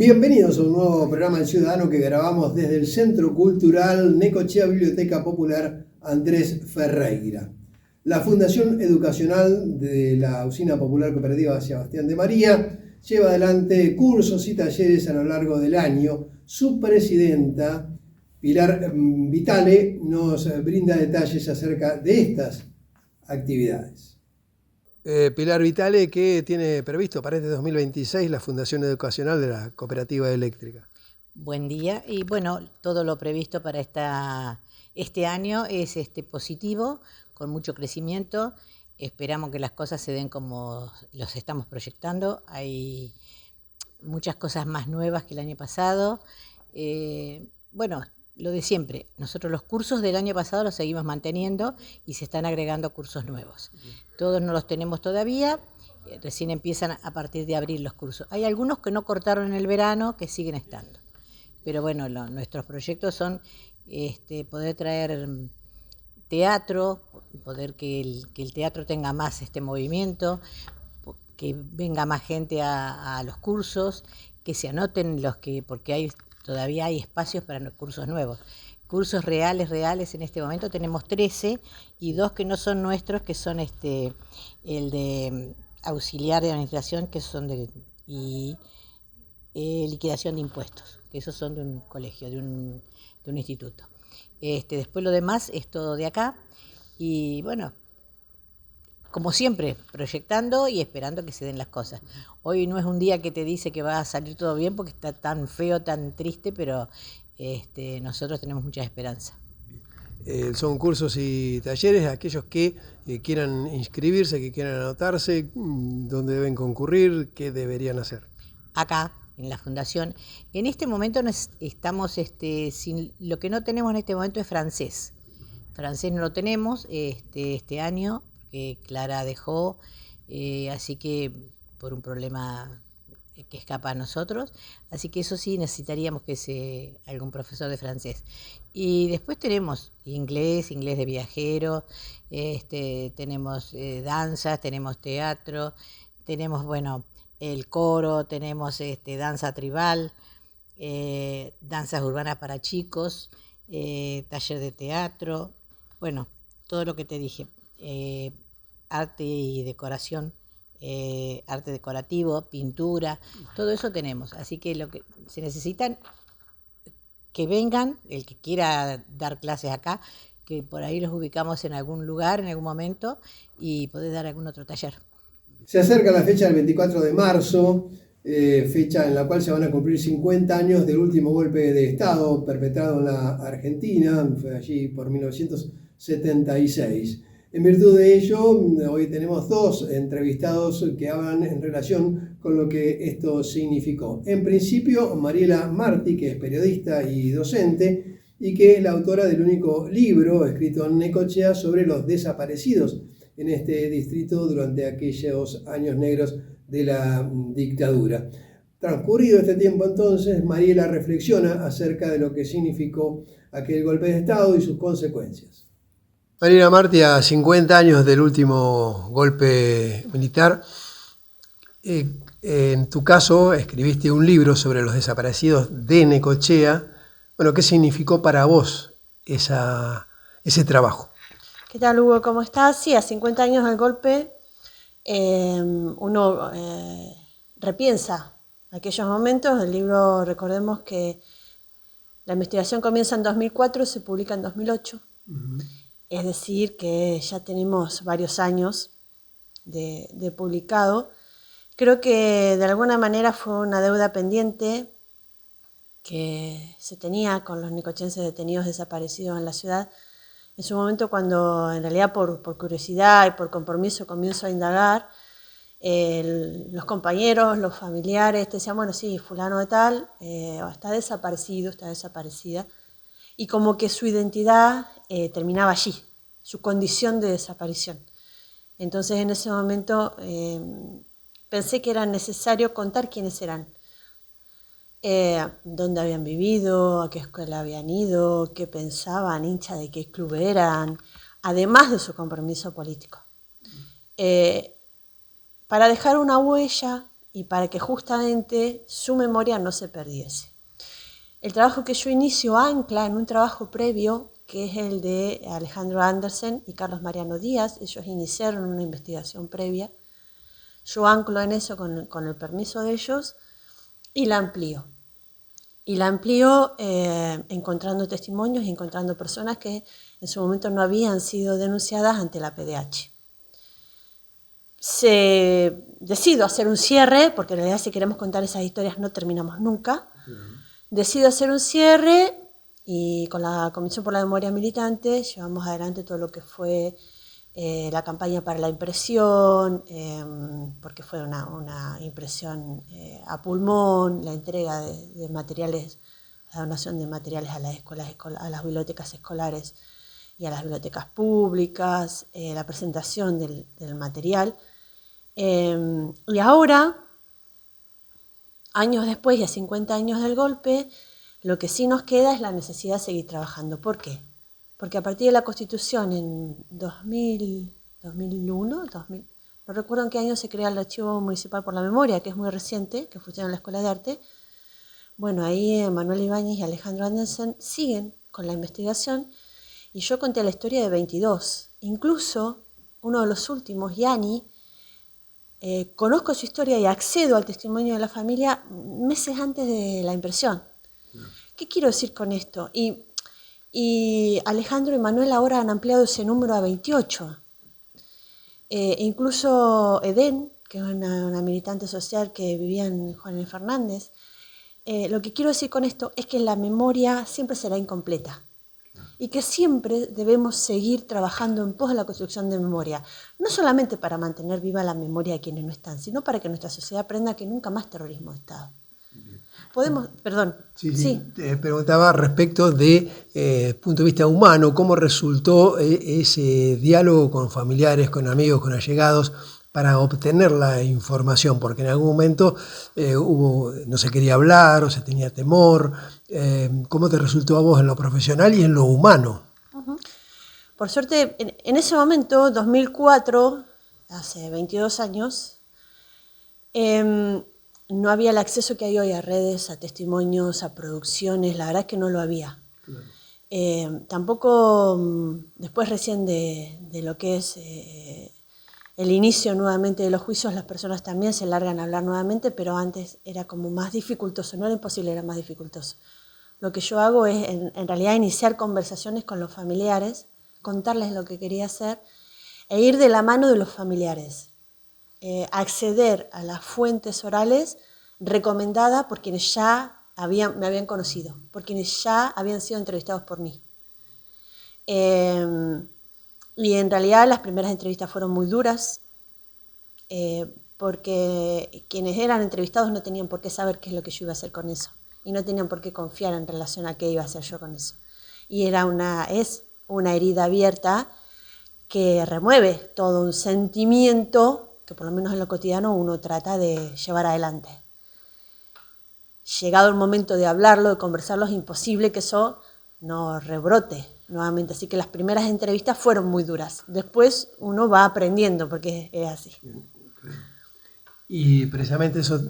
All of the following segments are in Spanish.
Bienvenidos a un nuevo programa del Ciudadano que grabamos desde el Centro Cultural Necochea Biblioteca Popular Andrés Ferreira. La Fundación Educacional de la Usina Popular Cooperativa Sebastián de María lleva adelante cursos y talleres a lo largo del año. Su presidenta, Pilar Vitale, nos brinda detalles acerca de estas actividades. Pilar Vitale, ¿qué tiene previsto para este 2026 la Fundación Educacional de la Cooperativa Eléctrica? Buen día. Y bueno, todo lo previsto para este año es positivo, con mucho crecimiento. Esperamos que las cosas se den como los estamos proyectando. Hay muchas cosas más nuevas que el año pasado. Bueno, lo de siempre. Nosotros los cursos del año pasado los seguimos manteniendo y se están agregando cursos nuevos. Todos no los tenemos todavía. Recién empiezan a partir de abril los cursos. Hay algunos que no cortaron en el verano, que siguen estando. Pero bueno, nuestros proyectos son poder traer teatro, poder que el teatro tenga más movimiento, que venga más gente a los cursos, que se anoten porque todavía hay espacios para los cursos nuevos. Cursos reales en este momento tenemos 13 y 2 que no son nuestros, que son el de auxiliar de administración, que son y liquidación de impuestos, que esos son de un colegio, de un instituto. Después lo demás es todo de acá y bueno, como siempre, proyectando y esperando que se den las cosas. Hoy no es un día que te dice que va a salir todo bien porque está tan feo, tan triste, pero nosotros tenemos mucha esperanza. Son cursos y talleres, aquellos que quieran inscribirse, que quieran anotarse, dónde deben concurrir, qué deberían hacer. Acá, en la Fundación. En este momento estamos, lo que no tenemos en este momento es francés. Francés no lo tenemos este año, que Clara dejó, así que por un problema que escapa a nosotros, así que eso sí necesitaríamos que algún profesor de francés. Y después tenemos inglés de viajero, tenemos danzas, tenemos teatro, tenemos, bueno, el coro, tenemos danza tribal, danzas urbanas para chicos, taller de teatro, bueno, todo lo que te dije, arte y decoración, arte decorativo, pintura, todo eso tenemos. Así que lo que se necesitan, que vengan, el que quiera dar clases acá, que por ahí los ubicamos en algún lugar, en algún momento, y poder dar algún otro taller. Se acerca la fecha del 24 de marzo, fecha en la cual se van a cumplir 50 años del último golpe de Estado perpetrado en la Argentina, fue allí por 1976. En virtud de ello, hoy tenemos dos entrevistados que hablan en relación con lo que esto significó. En principio, Mariela Martí, que es periodista y docente, y que es la autora del único libro escrito en Necochea sobre los desaparecidos en este distrito durante aquellos años negros de la dictadura. Transcurrido este tiempo entonces, Mariela reflexiona acerca de lo que significó aquel golpe de Estado y sus consecuencias. Mariela Martí, a 50 años del último golpe militar, en tu caso escribiste un libro sobre los desaparecidos de Necochea. Bueno, ¿qué significó para vos ese trabajo? ¿Qué tal, Hugo? ¿Cómo estás? Sí, a 50 años del golpe uno repiensa aquellos momentos. El libro, recordemos que la investigación comienza en 2004, se publica en 2008. Uh-huh. Es decir, que ya tenemos varios años de publicado. Creo que de alguna manera fue una deuda pendiente que se tenía con los necochenses detenidos desaparecidos en la ciudad. En su momento, cuando en realidad por curiosidad y por compromiso comienzo a indagar, los compañeros, los familiares decían, bueno, sí, fulano de tal está desaparecido, está desaparecida, y como que su identidad terminaba allí, su condición de desaparición. Entonces en ese momento pensé que era necesario contar quiénes eran, dónde habían vivido, a qué escuela habían ido, qué pensaban, hinchas de qué club eran, además de su compromiso político. Para dejar una huella y para que justamente su memoria no se perdiese. El trabajo que yo inicio ancla en un trabajo previo, que es el de Alejandro Andersen y Carlos Mariano Díaz. Ellos iniciaron una investigación previa. Yo anclo en eso con el permiso de ellos y la amplío. Y la amplío encontrando testimonios y encontrando personas que en su momento no habían sido denunciadas ante la PDH. Decido hacer un cierre, porque en realidad si queremos contar esas historias no terminamos nunca. Decido hacer un cierre y con la Comisión por la Memoria Militante llevamos adelante todo lo que fue la campaña para la impresión, porque fue una impresión a pulmón, la entrega de materiales, la donación de materiales a las escuelas, a las bibliotecas escolares y a las bibliotecas públicas, la presentación del material. Y ahora, años después y a 50 años del golpe, lo que sí nos queda es la necesidad de seguir trabajando. ¿Por qué? Porque a partir de la Constitución en 2001, no recuerdo en qué año se crea el Archivo Municipal por la Memoria, que es muy reciente, que funciona en la Escuela de Arte. Bueno, ahí Manuel Ibáñez y Alejandro Andersen siguen con la investigación y yo conté la historia de 22. Incluso uno de los últimos, Yani, conozco su historia y accedo al testimonio de la familia meses antes de la impresión. ¿Qué quiero decir con esto? Y Alejandro y Manuel ahora han ampliado ese número a 28. Incluso Edén, que es una militante social que vivía en Juan L. Fernández, lo que quiero decir con esto es que la memoria siempre será incompleta y que siempre debemos seguir trabajando en pos de la construcción de memoria, no solamente para mantener viva la memoria de quienes no están, sino para que nuestra sociedad aprenda que nunca más terrorismo de Estado. Podemos, perdón. Sí. Te preguntaba respecto de punto de vista humano, cómo resultó ese diálogo con familiares, con amigos, con allegados, para obtener la información, porque en algún momento no se quería hablar o se tenía temor. ¿Cómo te resultó a vos en lo profesional y en lo humano? Uh-huh. Por suerte, en ese momento, 2004, hace 22 años, no había el acceso que hay hoy a redes, a testimonios, a producciones, la verdad es que no lo había. Claro. Tampoco, después recién de lo que es el inicio nuevamente de los juicios, las personas también se largan a hablar nuevamente, pero antes era como más dificultoso, no era imposible, era más dificultoso. Lo que yo hago es en realidad iniciar conversaciones con los familiares, contarles lo que quería hacer e ir de la mano de los familiares. Acceder a las fuentes orales recomendadas por quienes ya me habían conocido, por quienes ya habían sido entrevistados por mí. Y en realidad las primeras entrevistas fueron muy duras, porque quienes eran entrevistados no tenían por qué saber qué es lo que yo iba a hacer con eso, y no tenían por qué confiar en relación a qué iba a hacer yo con eso. Y es una herida abierta que remueve todo un sentimiento que por lo menos en lo cotidiano uno trata de llevar adelante. Llegado el momento de hablarlo, de conversarlo, es imposible que eso no rebrote nuevamente. Así que las primeras entrevistas fueron muy duras. Después uno va aprendiendo, porque es así. Y precisamente eso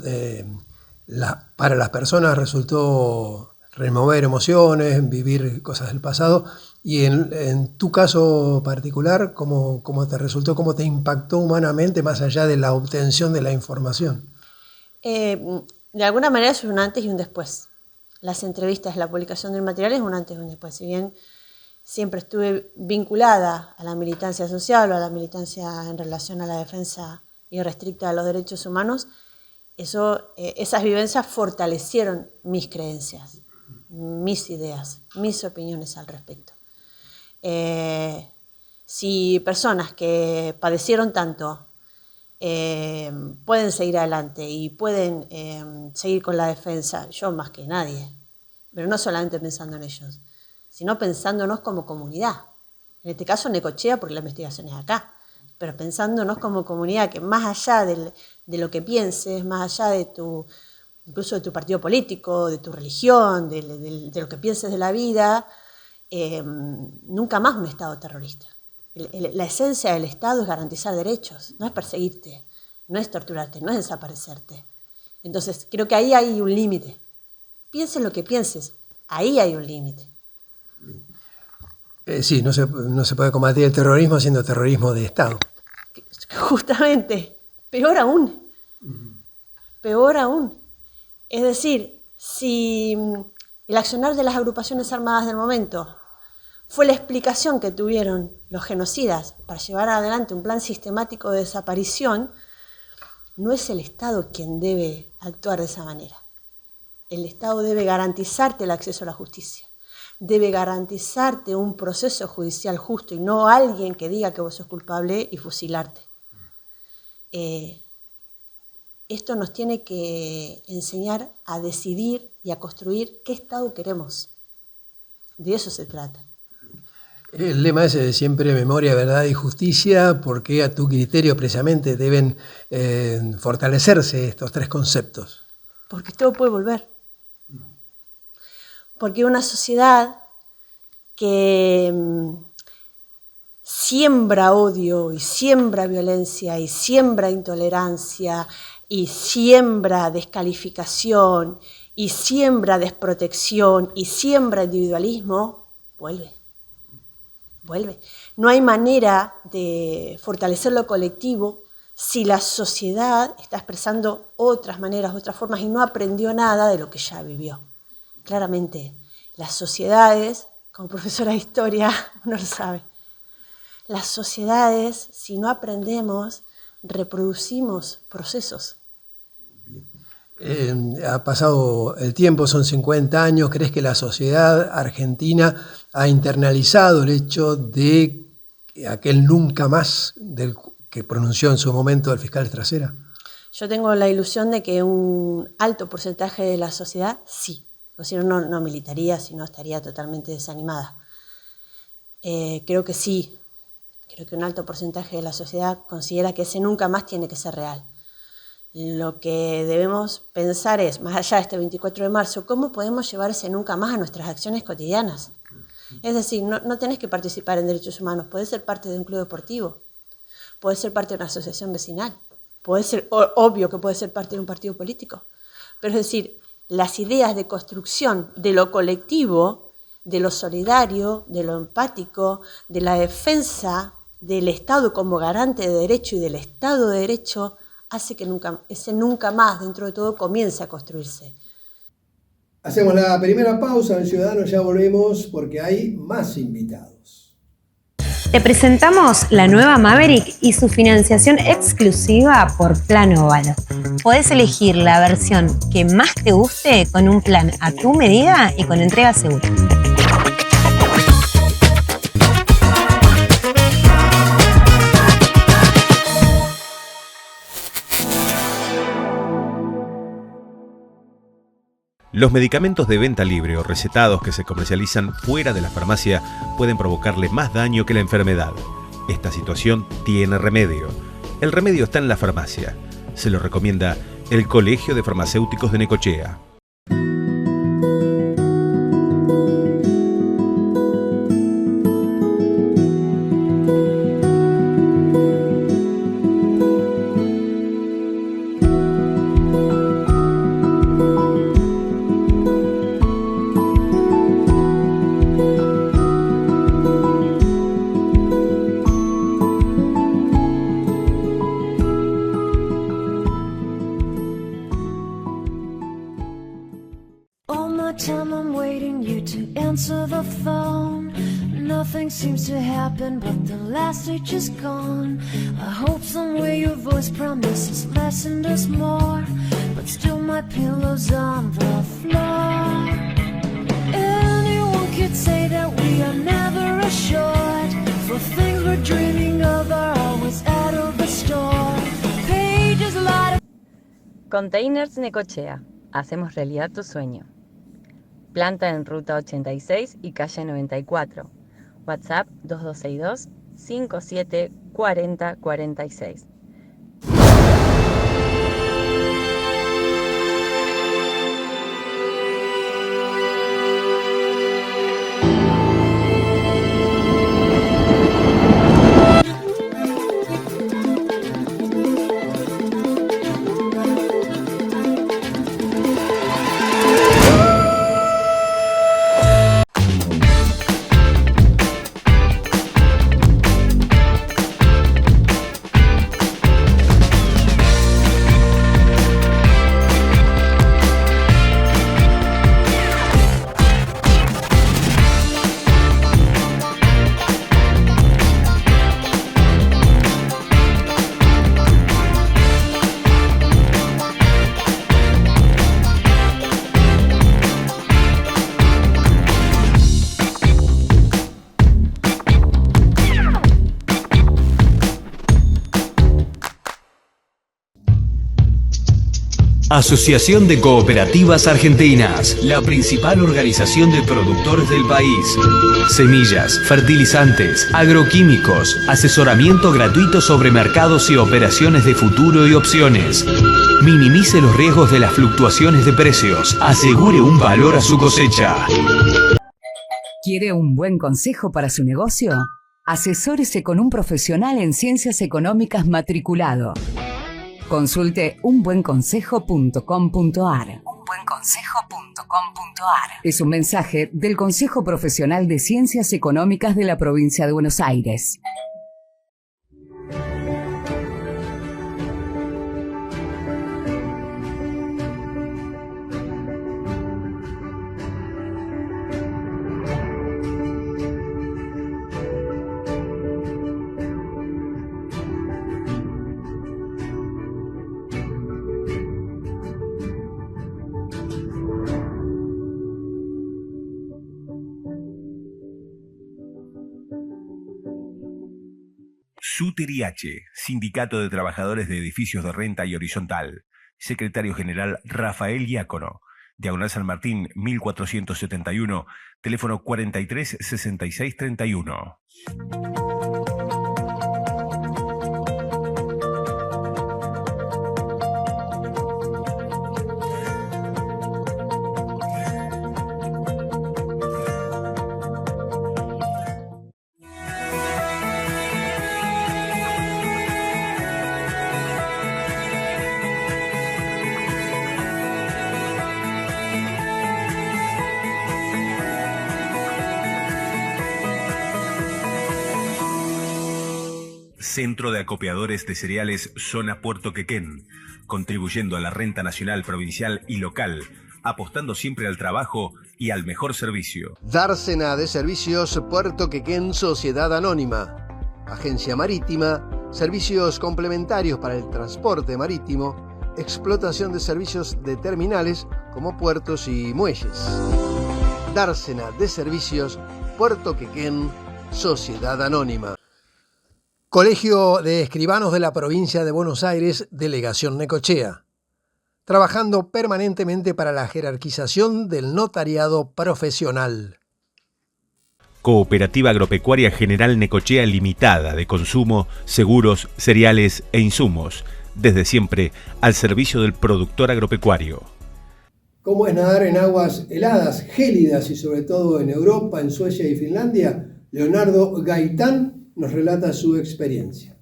para las personas resultó remover emociones, vivir cosas del pasado. Y en tu caso particular, ¿cómo te resultó, cómo te impactó humanamente más allá de la obtención de la información? De alguna manera es un antes y un después. Las entrevistas, la publicación del material es un antes y un después. Si bien siempre estuve vinculada a la militancia social o a la militancia en relación a la defensa irrestricta de los derechos humanos, esas vivencias fortalecieron mis creencias, mis ideas, mis opiniones al respecto. Si personas que padecieron tanto pueden seguir adelante y pueden seguir con la defensa, yo más que nadie, pero no solamente pensando en ellos, sino pensándonos como comunidad. En este caso Necochea, porque la investigación es acá, pero pensándonos como comunidad, que más allá de lo que pienses, más allá de incluso de tu partido político, de tu religión, de lo que pienses de la vida, nunca más un Estado terrorista. La esencia del Estado es garantizar derechos, no es perseguirte, no es torturarte, no es desaparecerte. Entonces, creo que ahí hay un límite. Pienses lo que pienses, ahí hay un límite. Sí, no se puede combatir el terrorismo haciendo terrorismo de Estado. Justamente, peor aún. Peor aún. Es decir, si el accionar de las agrupaciones armadas del momento fue la explicación que tuvieron los genocidas para llevar adelante un plan sistemático de desaparición, no es el Estado quien debe actuar de esa manera. El Estado debe garantizarte el acceso a la justicia, debe garantizarte un proceso judicial justo y no alguien que diga que vos sos culpable y fusilarte. Esto nos tiene que enseñar a decidir y a construir qué Estado queremos. De eso se trata. El lema ese de siempre memoria, verdad y justicia, ¿por qué a tu criterio precisamente deben fortalecerse estos tres conceptos? Porque todo puede volver. Porque una sociedad que siembra odio y siembra violencia y siembra intolerancia y siembra descalificación y siembra desprotección y siembra individualismo, vuelve. No hay manera de fortalecer lo colectivo si la sociedad está expresando otras maneras, otras formas y no aprendió nada de lo que ya vivió. Claramente, las sociedades, como profesora de historia, uno lo sabe, las sociedades, si no aprendemos, reproducimos procesos. Ha pasado el tiempo, son 50 años, ¿crees que la sociedad argentina ha internalizado el hecho de aquel nunca más del que pronunció en su momento el fiscal Estracera? Yo tengo la ilusión de que un alto porcentaje de la sociedad sí. O si no, no militaría, si no estaría totalmente desanimada. Creo que sí. Creo que un alto porcentaje de la sociedad considera que ese nunca más tiene que ser real. Lo que debemos pensar es, más allá de este 24 de marzo, ¿cómo podemos llevar ese nunca más a nuestras acciones cotidianas? Es decir, no tenés que participar en derechos humanos, podés ser parte de un club deportivo, podés ser parte de una asociación vecinal, podés ser, obvio que podés ser parte de un partido político, pero es decir, las ideas de construcción de lo colectivo, de lo solidario, de lo empático, de la defensa del Estado como garante de derecho y del Estado de Derecho, hace que ese nunca más dentro de todo comience a construirse. Hacemos la primera pausa en Ciudadanos, ya volvemos porque hay más invitados. Te presentamos la nueva Maverick y su financiación exclusiva por Plan Óvalo. Podés elegir la versión que más te guste con un plan a tu medida y con entrega segura. Los medicamentos de venta libre o recetados que se comercializan fuera de la farmacia pueden provocarle más daño que la enfermedad. Esta situación tiene remedio. El remedio está en la farmacia. Se lo recomienda el Colegio de Farmacéuticos de Necochea. Seems to happen, but the last stage is gone. I hope somewhere your voice promises less and us more, but still my pillow's on the floor. Anyone could say that we are never assured, for things we're dreaming of are always out of the store. Pages light up. Containers Necochea. Hacemos realidad tu sueño. Planta en Ruta 86 y Calle 94. WhatsApp 2262 57 40 46. Asociación de Cooperativas Argentinas, la principal organización de productores del país. Semillas, fertilizantes, agroquímicos, asesoramiento gratuito sobre mercados y operaciones de futuro y opciones. Minimice los riesgos de las fluctuaciones de precios. Asegure un valor a su cosecha. ¿Quiere un buen consejo para su negocio? Asesórese con un profesional en ciencias económicas matriculado. Consulte unbuenconsejo.com.ar. Unbuenconsejo.com.ar. Es un mensaje del Consejo Profesional de Ciencias Económicas de la Provincia de Buenos Aires. SUTERIH, Sindicato de Trabajadores de Edificios de Renta y Horizontal. Secretario General Rafael Diácono. Diagonal San Martín, 1471, teléfono 43 66 31. Centro de Acopiadores de Cereales Zona Puerto Quequén, contribuyendo a la renta nacional, provincial y local, apostando siempre al trabajo y al mejor servicio. Dársena de Servicios Puerto Quequén Sociedad Anónima. Agencia Marítima, servicios complementarios para el transporte marítimo, explotación de servicios de terminales como puertos y muelles. Dársena de Servicios Puerto Quequén Sociedad Anónima. Colegio de Escribanos de la Provincia de Buenos Aires, Delegación Necochea. Trabajando permanentemente para la jerarquización del notariado profesional. Cooperativa Agropecuaria General Necochea Limitada de consumo, seguros, cereales e insumos. Desde siempre al servicio del productor agropecuario. ¿Cómo es nadar en aguas heladas, gélidas y sobre todo en Europa, en Suecia y Finlandia? Leonardo Gaitán nos relata su experiencia.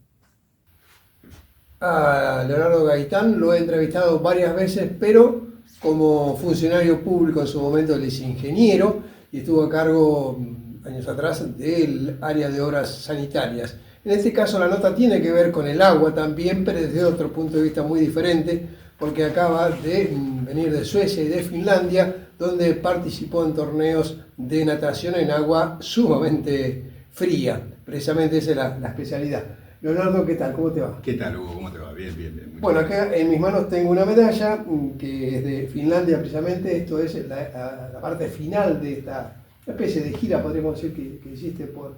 A Leonardo Gaitán lo he entrevistado varias veces, pero como funcionario público en su momento. Él es ingeniero y estuvo a cargo años atrás del área de obras sanitarias. En este caso la nota tiene que ver con el agua también, pero desde otro punto de vista muy diferente, porque acaba de venir de Suecia y de Finlandia, donde participó en torneos de natación en agua sumamente fría. Precisamente esa es la especialidad. Leonardo, ¿qué tal? ¿Cómo te va? ¿Qué tal, Hugo? ¿Cómo te va? Bien, bien, bien. Bueno, acá en mis manos tengo una medalla que es de Finlandia precisamente. Esto es la parte final de esta especie de gira, podríamos decir, que hiciste por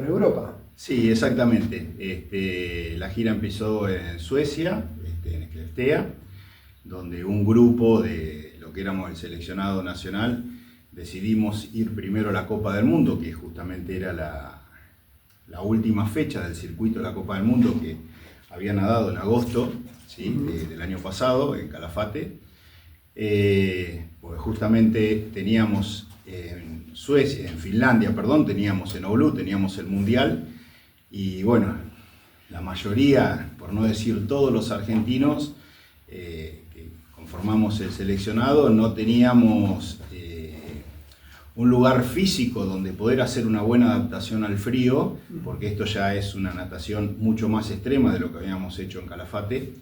Europa. Sí, exactamente. La gira empezó en Suecia, en Skellefteå, donde un grupo de lo que éramos el seleccionado nacional decidimos ir primero a la Copa del Mundo, que justamente era la última fecha del circuito de la Copa del Mundo, que había nadado en agosto, ¿sí? Del año pasado en Calafate, porque justamente teníamos en Suecia, en Finlandia, perdón, teníamos en Oulu, teníamos el Mundial, y bueno, la mayoría, por no decir todos los argentinos que conformamos el seleccionado, no teníamos un lugar físico donde poder hacer una buena adaptación al frío, porque esto ya es una natación mucho más extrema de lo que habíamos hecho en Calafate.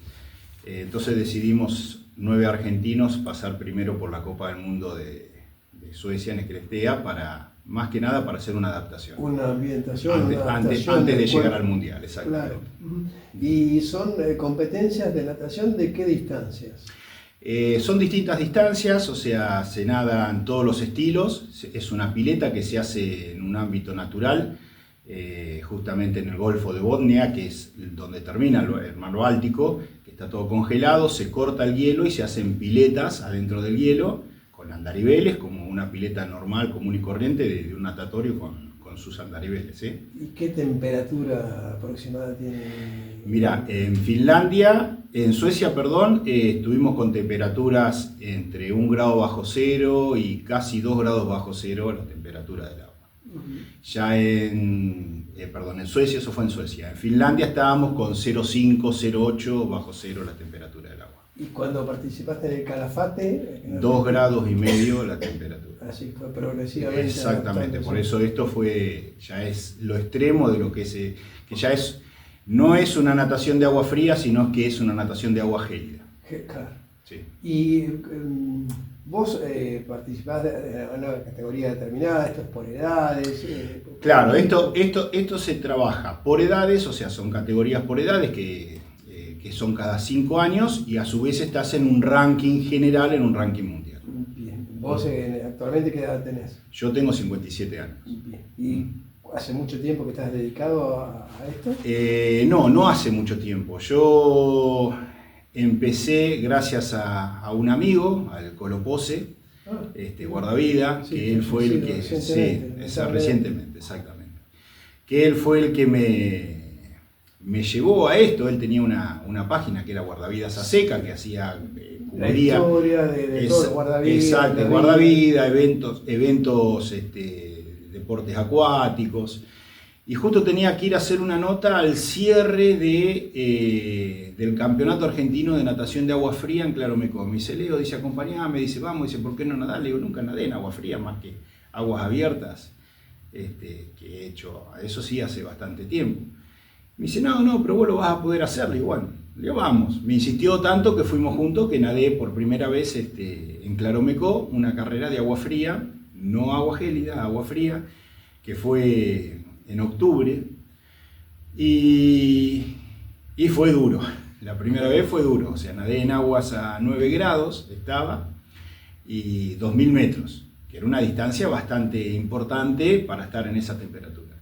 Entonces decidimos 9 argentinos pasar primero por la Copa del Mundo de Suecia en Skellefteå, más que nada para hacer una adaptación. Una ambientación, antes de llegar al Mundial, exactamente. Claro. ¿Y son competencias de natación de qué distancias? Son distintas distancias, o sea, se nadan todos los estilos. Es una pileta que se hace en un ámbito natural, justamente en el Golfo de Botnia, que es donde termina el mar Báltico, que está todo congelado, se corta el hielo y se hacen piletas adentro del hielo con andariveles, como una pileta normal, común y corriente de un natatorio con sus andariveles. ¿Y qué temperatura aproximada tiene? Mira, en Suecia, estuvimos con temperaturas entre 1 grado bajo cero y casi 2 grados bajo cero la temperatura del agua. Ya en Suecia, eso fue en Suecia. En Finlandia estábamos con 0,5, 0,8 bajo cero la temperatura del agua. ¿Y cuando participaste en el Calafate? 2 grados y medio la temperatura. Así fue progresivamente. Exactamente, por eso esto ya es lo extremo de lo que ya no es una natación de agua fría, sino que es una natación de agua gélida. Claro. Sí. Y vos participás de una categoría determinada, esto es por edades. Claro, esto se trabaja por edades, o sea, son categorías por edades que son cada 5 años y a su vez estás en un ranking general, en un ranking mundial. Bien. ¿Vos actualmente qué edad tenés? Yo tengo 57 años. Bien. ¿Y hace mucho tiempo que estás dedicado a esto? No hace mucho tiempo. Yo empecé gracias a un amigo, al Colo Pose, guardavida, sí, que él fue el que... Recientemente, exactamente. Que él fue el que me llevó a esto. Él tenía una página que era Guardavidas a Seca, que hacía... la historia de todo, guardavidas. Exacto, guardavida, eventos deportes acuáticos. Y justo tenía que ir a hacer una nota al cierre del campeonato argentino de natación de agua fría en Claromecó. Me dice, Leo, dice, acompañame, dice, vamos, dice, ¿por qué no nadar? Le digo, nunca nadé en agua fría, más que aguas abiertas, que he hecho, eso sí, hace bastante tiempo. Me dice, no, pero vos lo vas a poder hacer. Le digo, bueno, le digo, vamos. Me insistió tanto que fuimos juntos, que nadé por primera vez en Claromecó, una carrera de agua fría, no agua gélida, agua fría, que fue en octubre, y fue duro. La primera vez fue duro, o sea, nadé en aguas a 9 grados, y 2000 metros, que era una distancia bastante importante para estar en esa temperatura.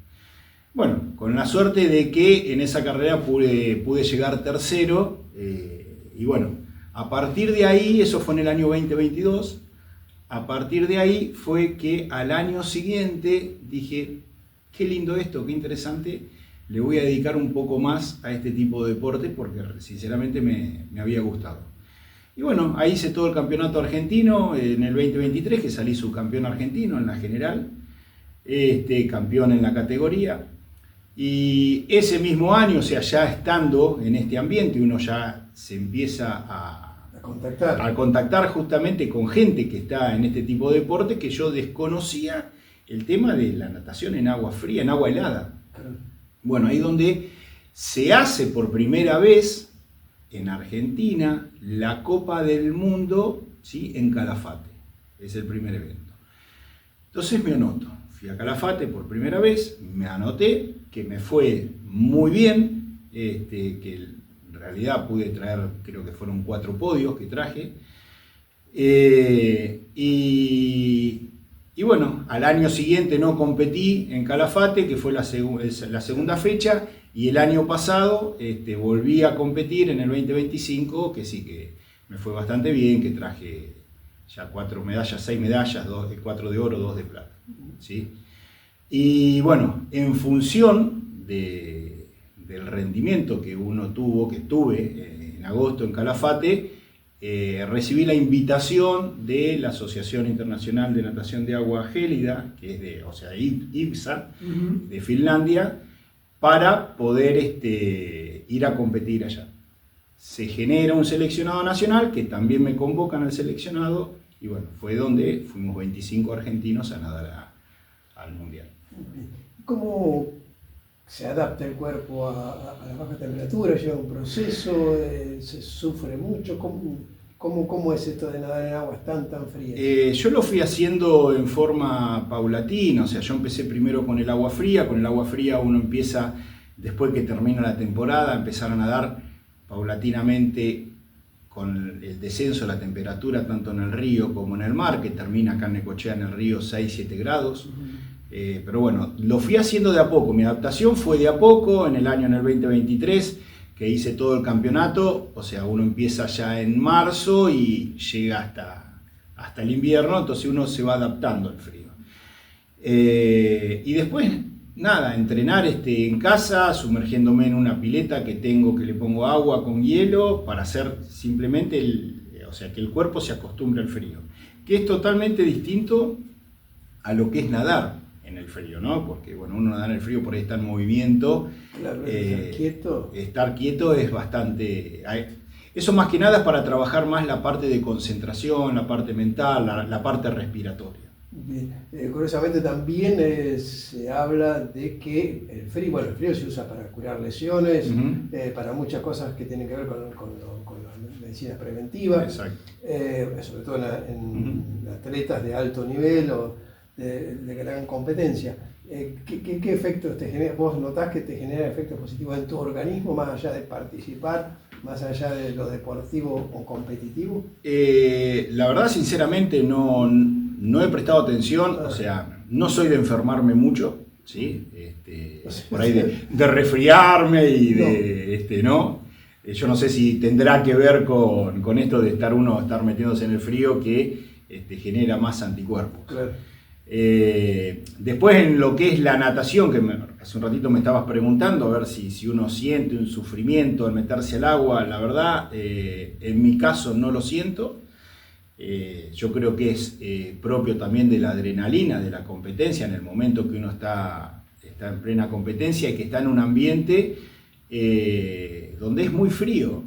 Bueno, con la suerte de que en esa carrera pude llegar tercero, y bueno, a partir de ahí, eso fue en el año 2022, a partir de ahí fue que al año siguiente dije, qué lindo esto, qué interesante, le voy a dedicar un poco más a este tipo de deporte porque sinceramente me había gustado. Y bueno, ahí hice todo el campeonato argentino en el 2023, que salí subcampeón argentino en la general, campeón en la categoría. Y ese mismo año, o sea, ya estando en este ambiente, uno ya se empieza a contactar justamente con gente que está en este tipo de deporte, que yo desconocía el tema de la natación en agua fría, en agua helada. Bueno, ahí donde se hace por primera vez en Argentina la Copa del Mundo, ¿sí?, en Calafate. Es el primer evento. Entonces me anoto. Fui a Calafate por primera vez, me anoté, que me fue muy bien, que en realidad pude traer, creo que fueron 4 podios que traje. Y bueno, al año siguiente no competí en Calafate, que fue la segunda fecha, y el año pasado volví a competir en el 2025, que sí, que me fue bastante bien, que traje ya 4 medallas, 6 medallas, 4 de oro, 2 de plata, ¿sí? Y bueno, en función del rendimiento que tuve en agosto en Calafate, recibí la invitación de la Asociación Internacional de Natación de Agua Gélida, que es IPSA, de Finlandia, para poder ir a competir allá. Se genera un seleccionado nacional, que también me convocan al seleccionado, y bueno, fue donde fuimos 25 argentinos a nadar al Mundial. ¿Cómo se adapta el cuerpo a la baja temperatura? ¿Lleva un proceso? ¿Se sufre mucho? ¿Cómo es esto de nadar en aguas tan frías? Yo lo fui haciendo en forma paulatina, o sea, yo empecé primero con el agua fría. Con el agua fría uno empieza, después que termina la temporada, a empezar a nadar paulatinamente con el descenso de la temperatura tanto en el río como en el mar, que termina acá en Necochea en el río 6-7 grados. Pero bueno, lo fui haciendo de a poco, mi adaptación fue de a poco. En el 2023 que hice todo el campeonato, o sea, uno empieza ya en marzo y llega hasta el invierno, entonces uno se va adaptando al frío. Y después, nada, entrenar en casa, sumergiéndome en una pileta que tengo, que le pongo agua con hielo, para hacer simplemente, o sea, que el cuerpo se acostumbre al frío, que es totalmente distinto a lo que es nadar en el frío, ¿no? Porque, bueno, uno nadar en el frío por ahí está en movimiento. Claro, estar quieto. Estar quieto es bastante... Eso más que nada es para trabajar más la parte de concentración, la parte mental, la parte respiratoria. Bien. Curiosamente también se habla de que el frío se usa para curar lesiones, para muchas cosas que tienen que ver con la medicina preventiva. Exacto. Sobre todo en atletas de alto nivel o de gran competencia. ¿Qué efectos te genera? ¿Vos notás que te genera efectos positivos en tu organismo, más allá de participar, más allá de lo deportivo o competitivo? La verdad, sinceramente, no he prestado atención, o sea, no soy de enfermarme mucho, ¿sí? Por ahí de resfriarme y de, ¿no? Yo no sé si tendrá que ver con esto de estar metiéndose en el frío que genera más anticuerpos. Claro. Después, en lo que es la natación, que hace un ratito me estabas preguntando, a ver si uno siente un sufrimiento al meterse al agua, la verdad, en mi caso no lo siento. Yo creo que es propio también de la adrenalina, de la competencia, en el momento que uno está en plena competencia y que está en un ambiente donde es muy frío.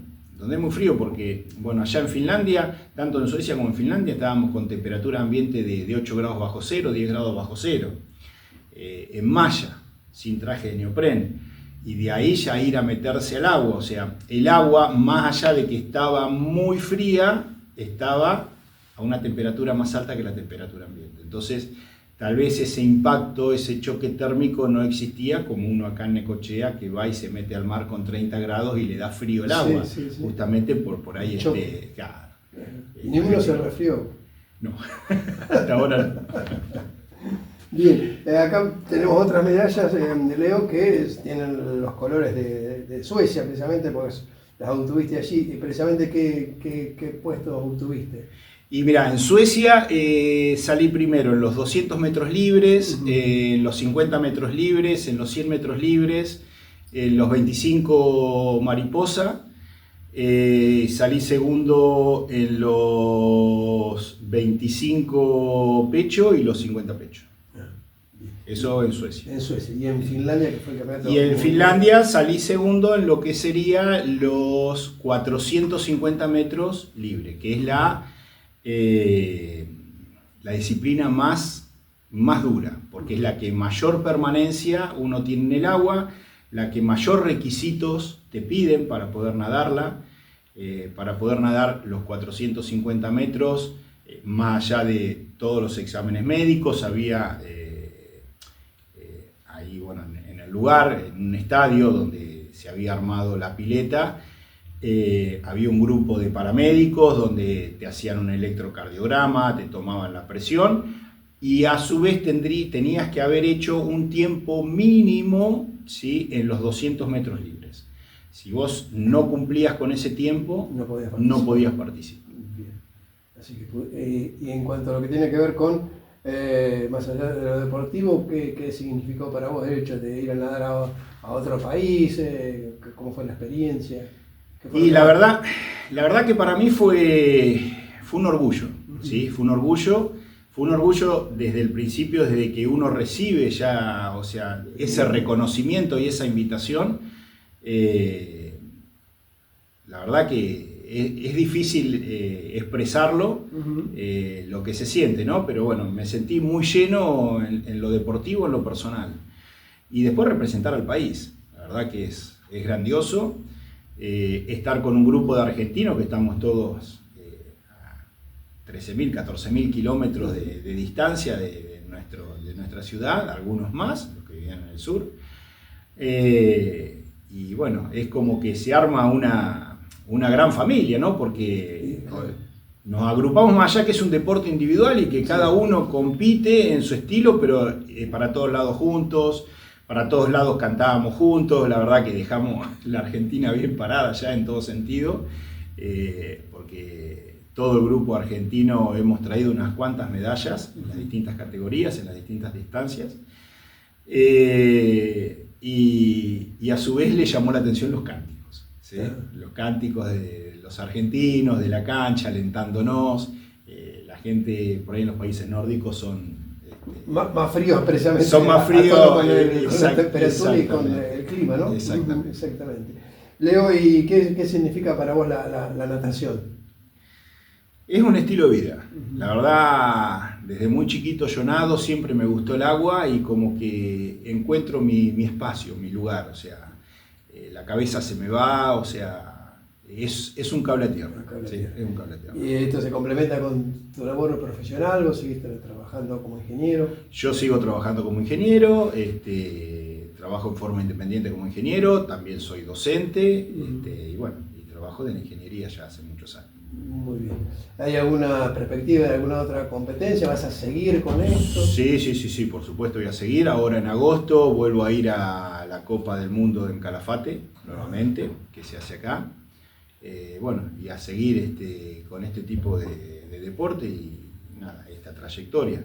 Porque, bueno, allá en Finlandia, tanto en Suecia como en Finlandia, estábamos con temperatura ambiente de 8 grados bajo cero, 10 grados bajo cero, en malla, sin traje de neopren. Y de ahí ya ir a meterse al agua, o sea, el agua, más allá de que estaba muy fría, estaba a una temperatura más alta que la temperatura ambiente. Entonces, tal vez ese impacto, ese choque térmico no existía como uno acá en Necochea, que va y se mete al mar con 30 grados y le da frío el agua, sí. Justamente por ahí claro. Ni uno se resfrió. No, hasta ahora no. Bien, acá tenemos otras medallas de Leo que tienen los colores de Suecia, precisamente, porque las obtuviste allí. Y precisamente, ¿qué puestos obtuviste? Y mira, en Suecia salí primero en los 200 metros libres, en los 50 metros libres, en los 100 metros libres, en los 25 mariposa, salí segundo en los 25 pecho y los 50 pecho. Eso en Suecia. En Suecia. ¿Y en Finlandia, que fue el campeonato? Y en Finlandia salí segundo en lo que sería los 450 metros libre, que es la disciplina más dura, porque es la que mayor permanencia uno tiene en el agua, la que mayor requisitos te piden para poder nadarla, para poder nadar los 450 metros, más allá de todos los exámenes médicos, había ahí, bueno, en el lugar, en un estadio donde se había armado la pileta, había un grupo de paramédicos donde te hacían un electrocardiograma, te tomaban la presión y a su vez tenías que haber hecho un tiempo mínimo, ¿sí?, en los 200 metros libres. Si vos no cumplías con ese tiempo, no podías participar. Bien. Así que, y en cuanto a lo que tiene que ver con, más allá de lo deportivo, ¿qué significó para vos el hecho de ir a nadar a otro país? ¿Cómo fue la experiencia? Y la verdad que para mí fue un orgullo, ¿sí? Fue un orgullo desde el principio, desde que uno recibe ya, o sea, ese reconocimiento y esa invitación. La verdad que es difícil expresarlo, lo que se siente, ¿no? Pero bueno, me sentí muy lleno en lo deportivo, en lo personal. Y después representar al país, la verdad que es grandioso. Estar con un grupo de argentinos que estamos todos a 13.000, 14.000 kilómetros de distancia de nuestra ciudad, algunos más, los que vivían en el sur. Y bueno, es como que se arma una gran familia, ¿no? Porque nos agrupamos más allá que es un deporte individual y que cada uno compite en su estilo, pero para todos lados juntos, para todos lados cantábamos juntos, la verdad que dejamos la Argentina bien parada ya en todo sentido, porque todo el grupo argentino hemos traído unas cuantas medallas en las distintas categorías, en las distintas distancias, y a su vez le llamó la atención los cánticos, ¿sí? Los cánticos de los argentinos, de la cancha, alentándonos. La gente por ahí en los países nórdicos son más fríos, precisamente. Son más fríos con la temperatura y con el clima, ¿no? Exactamente. Leo, ¿y qué significa para vos la natación? Es un estilo de vida. La verdad, desde muy chiquito yo nado, siempre me gustó el agua y como que encuentro mi espacio, mi lugar. O sea, la cabeza se me va, o sea, es un cable a tierra. Es un cable a tierra. ¿Y esto se complementa con tu labor profesional? ¿Vos seguiste trabajando como ingeniero? Yo sigo trabajando como ingeniero, trabajo en forma independiente como ingeniero, también soy docente, y bueno, y trabajo de la ingeniería ya hace muchos años. Muy bien. ¿Hay alguna perspectiva de alguna otra competencia? ¿Vas a seguir con esto? Sí, por supuesto voy a seguir. Ahora en agosto vuelvo a ir a la Copa del Mundo en Calafate, nuevamente, que se hace acá. Bueno, y a seguir con este tipo de deporte y nada, esta trayectoria.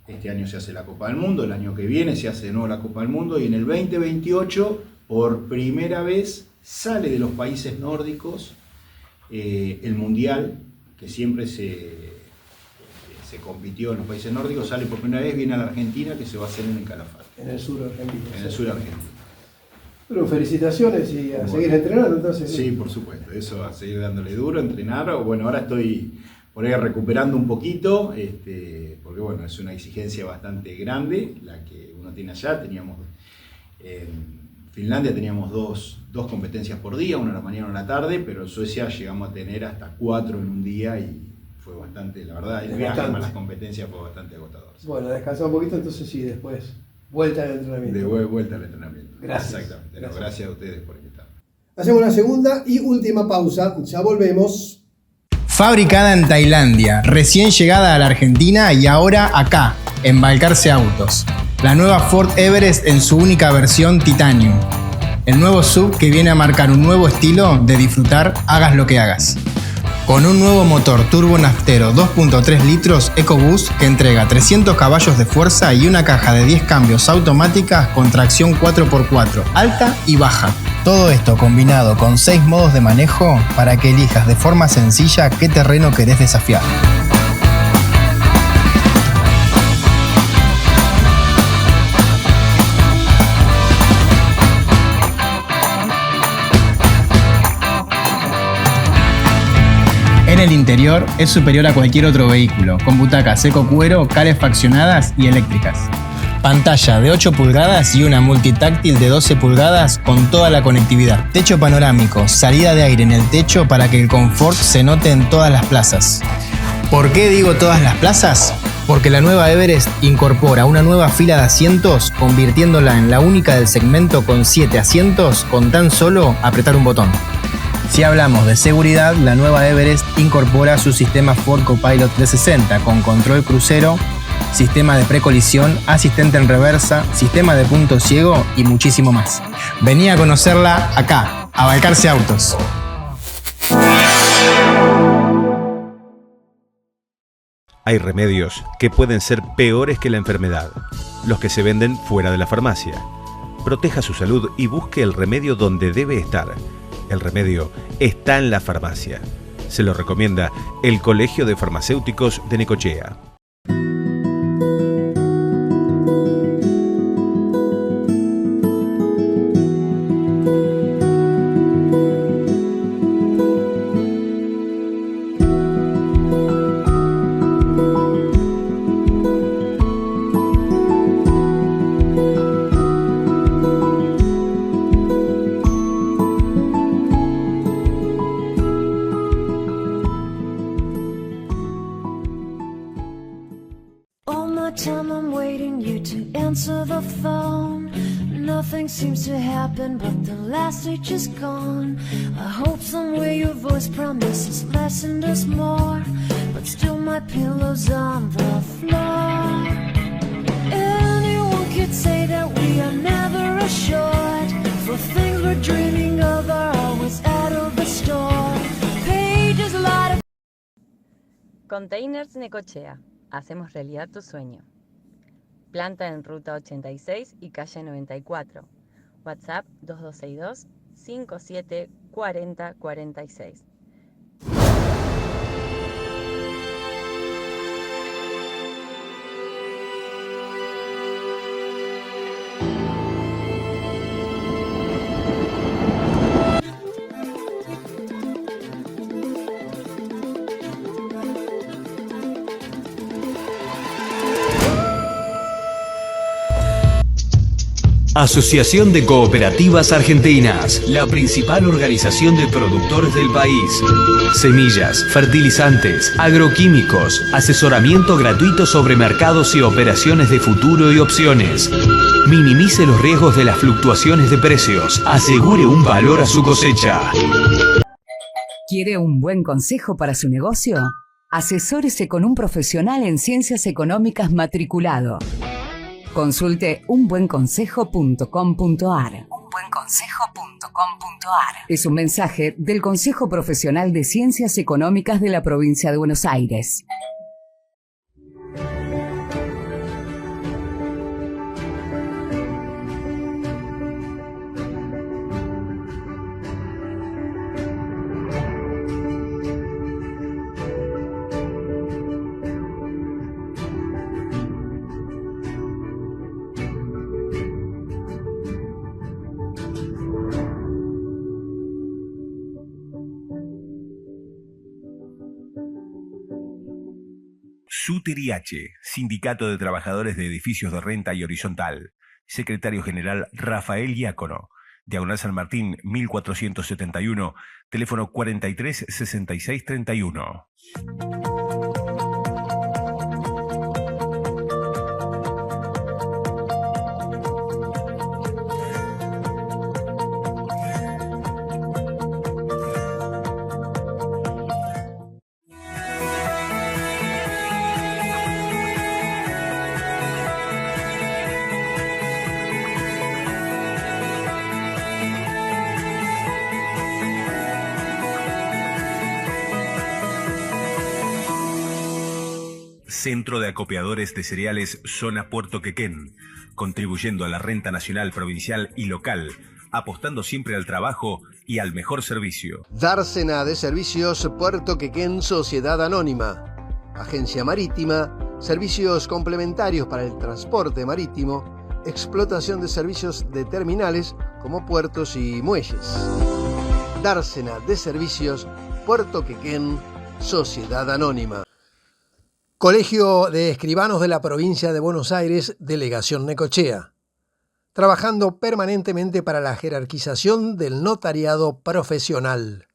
Este año se hace la Copa del Mundo, el año que viene se hace de nuevo la Copa del Mundo y en el 2028 por primera vez sale de los países nórdicos el Mundial, que siempre se compitió en los países nórdicos, sale por primera vez, viene a la Argentina, que se va a hacer en el Calafate. En el sur argentino. En el sur argentino. Bueno, felicitaciones y a seguir entrenando entonces. Sí, por supuesto, eso, a seguir dándole duro, entrenar. Bueno, ahora estoy por ahí recuperando un poquito, porque bueno, es una exigencia bastante grande la que uno tiene allá. Teníamos en Finlandia teníamos dos competencias por día, una a la mañana y una a la tarde, pero en Suecia llegamos a tener hasta 4 en un día y fue bastante, la verdad, el viaje para las competencias fue bastante agotador. Bueno, descansar un poquito, entonces sí, después vuelta al entrenamiento. Vuelta al entrenamiento. Gracias. Exactamente. Gracias a ustedes por invitarme. Hacemos la segunda y última pausa. Ya volvemos. Fabricada en Tailandia, recién llegada a la Argentina y ahora acá, en Balcarce Autos. La nueva Ford Everest en su única versión Titanium. El nuevo SUV que viene a marcar un nuevo estilo de disfrutar hagas lo que hagas. Con un nuevo motor turbo naftero 2.3 litros EcoBoost que entrega 300 caballos de fuerza y una caja de 10 cambios automáticas con tracción 4x4, alta y baja. Todo esto combinado con 6 modos de manejo para que elijas de forma sencilla qué terreno querés desafiar. En el interior es superior a cualquier otro vehículo, con butacas eco cuero, calefaccionadas y eléctricas. Pantalla de 8 pulgadas y una multitáctil de 12 pulgadas con toda la conectividad. Techo panorámico, salida de aire en el techo para que el confort se note en todas las plazas. ¿Por qué digo todas las plazas? Porque la nueva Everest incorpora una nueva fila de asientos, convirtiéndola en la única del segmento con 7 asientos con tan solo apretar un botón. Si hablamos de seguridad, la nueva Everest incorpora su sistema Ford Copilot 360 con control crucero, sistema de precolisión, asistente en reversa, sistema de punto ciego y muchísimo más. Vení a conocerla acá, a Balcarce Autos. Hay remedios que pueden ser peores que la enfermedad, los que se venden fuera de la farmacia. Proteja su salud y busque el remedio donde debe estar. El remedio está en la farmacia. Se lo recomienda el Colegio de Farmacéuticos de Necochea. Time I'm waiting you to answer the phone. Nothing seems to happen, but the last stage is gone. I hope somewhere your voice promises less and us more, but still my pillow's on the floor. Anyone could say that we are never assured, for things we're dreaming of are always out of the store. Pages light up. Containers Necochea. Hacemos realidad tu sueño. Planta en Ruta 86 y Calle 94. WhatsApp 2262 57 40 46. Asociación de Cooperativas Argentinas, la principal organización de productores del país. Semillas, fertilizantes, agroquímicos, asesoramiento gratuito sobre mercados y operaciones de futuro y opciones. Minimice los riesgos de las fluctuaciones de precios. Asegure un valor a su cosecha. ¿Quiere un buen consejo para su negocio? Asesórese con un profesional en ciencias económicas matriculado. Consulte unbuenconsejo.com.ar. Es un mensaje del Consejo Profesional de Ciencias Económicas de la Provincia de Buenos Aires. SUTERIH, Sindicato de Trabajadores de Edificios de Renta y Horizontal. Secretario General Rafael Diácono. Diagonal San Martín, 1471. Teléfono 43 66 31. Centro de Acopiadores de Cereales Zona Puerto Quequén, contribuyendo a la renta nacional, provincial y local, apostando siempre al trabajo y al mejor servicio. Dársena de Servicios Puerto Quequén Sociedad Anónima. Agencia Marítima, servicios complementarios para el transporte marítimo, explotación de servicios de terminales como puertos y muelles. Dársena de Servicios Puerto Quequén Sociedad Anónima. Colegio de Escribanos de la Provincia de Buenos Aires, Delegación Necochea, trabajando permanentemente para la jerarquización del notariado profesional.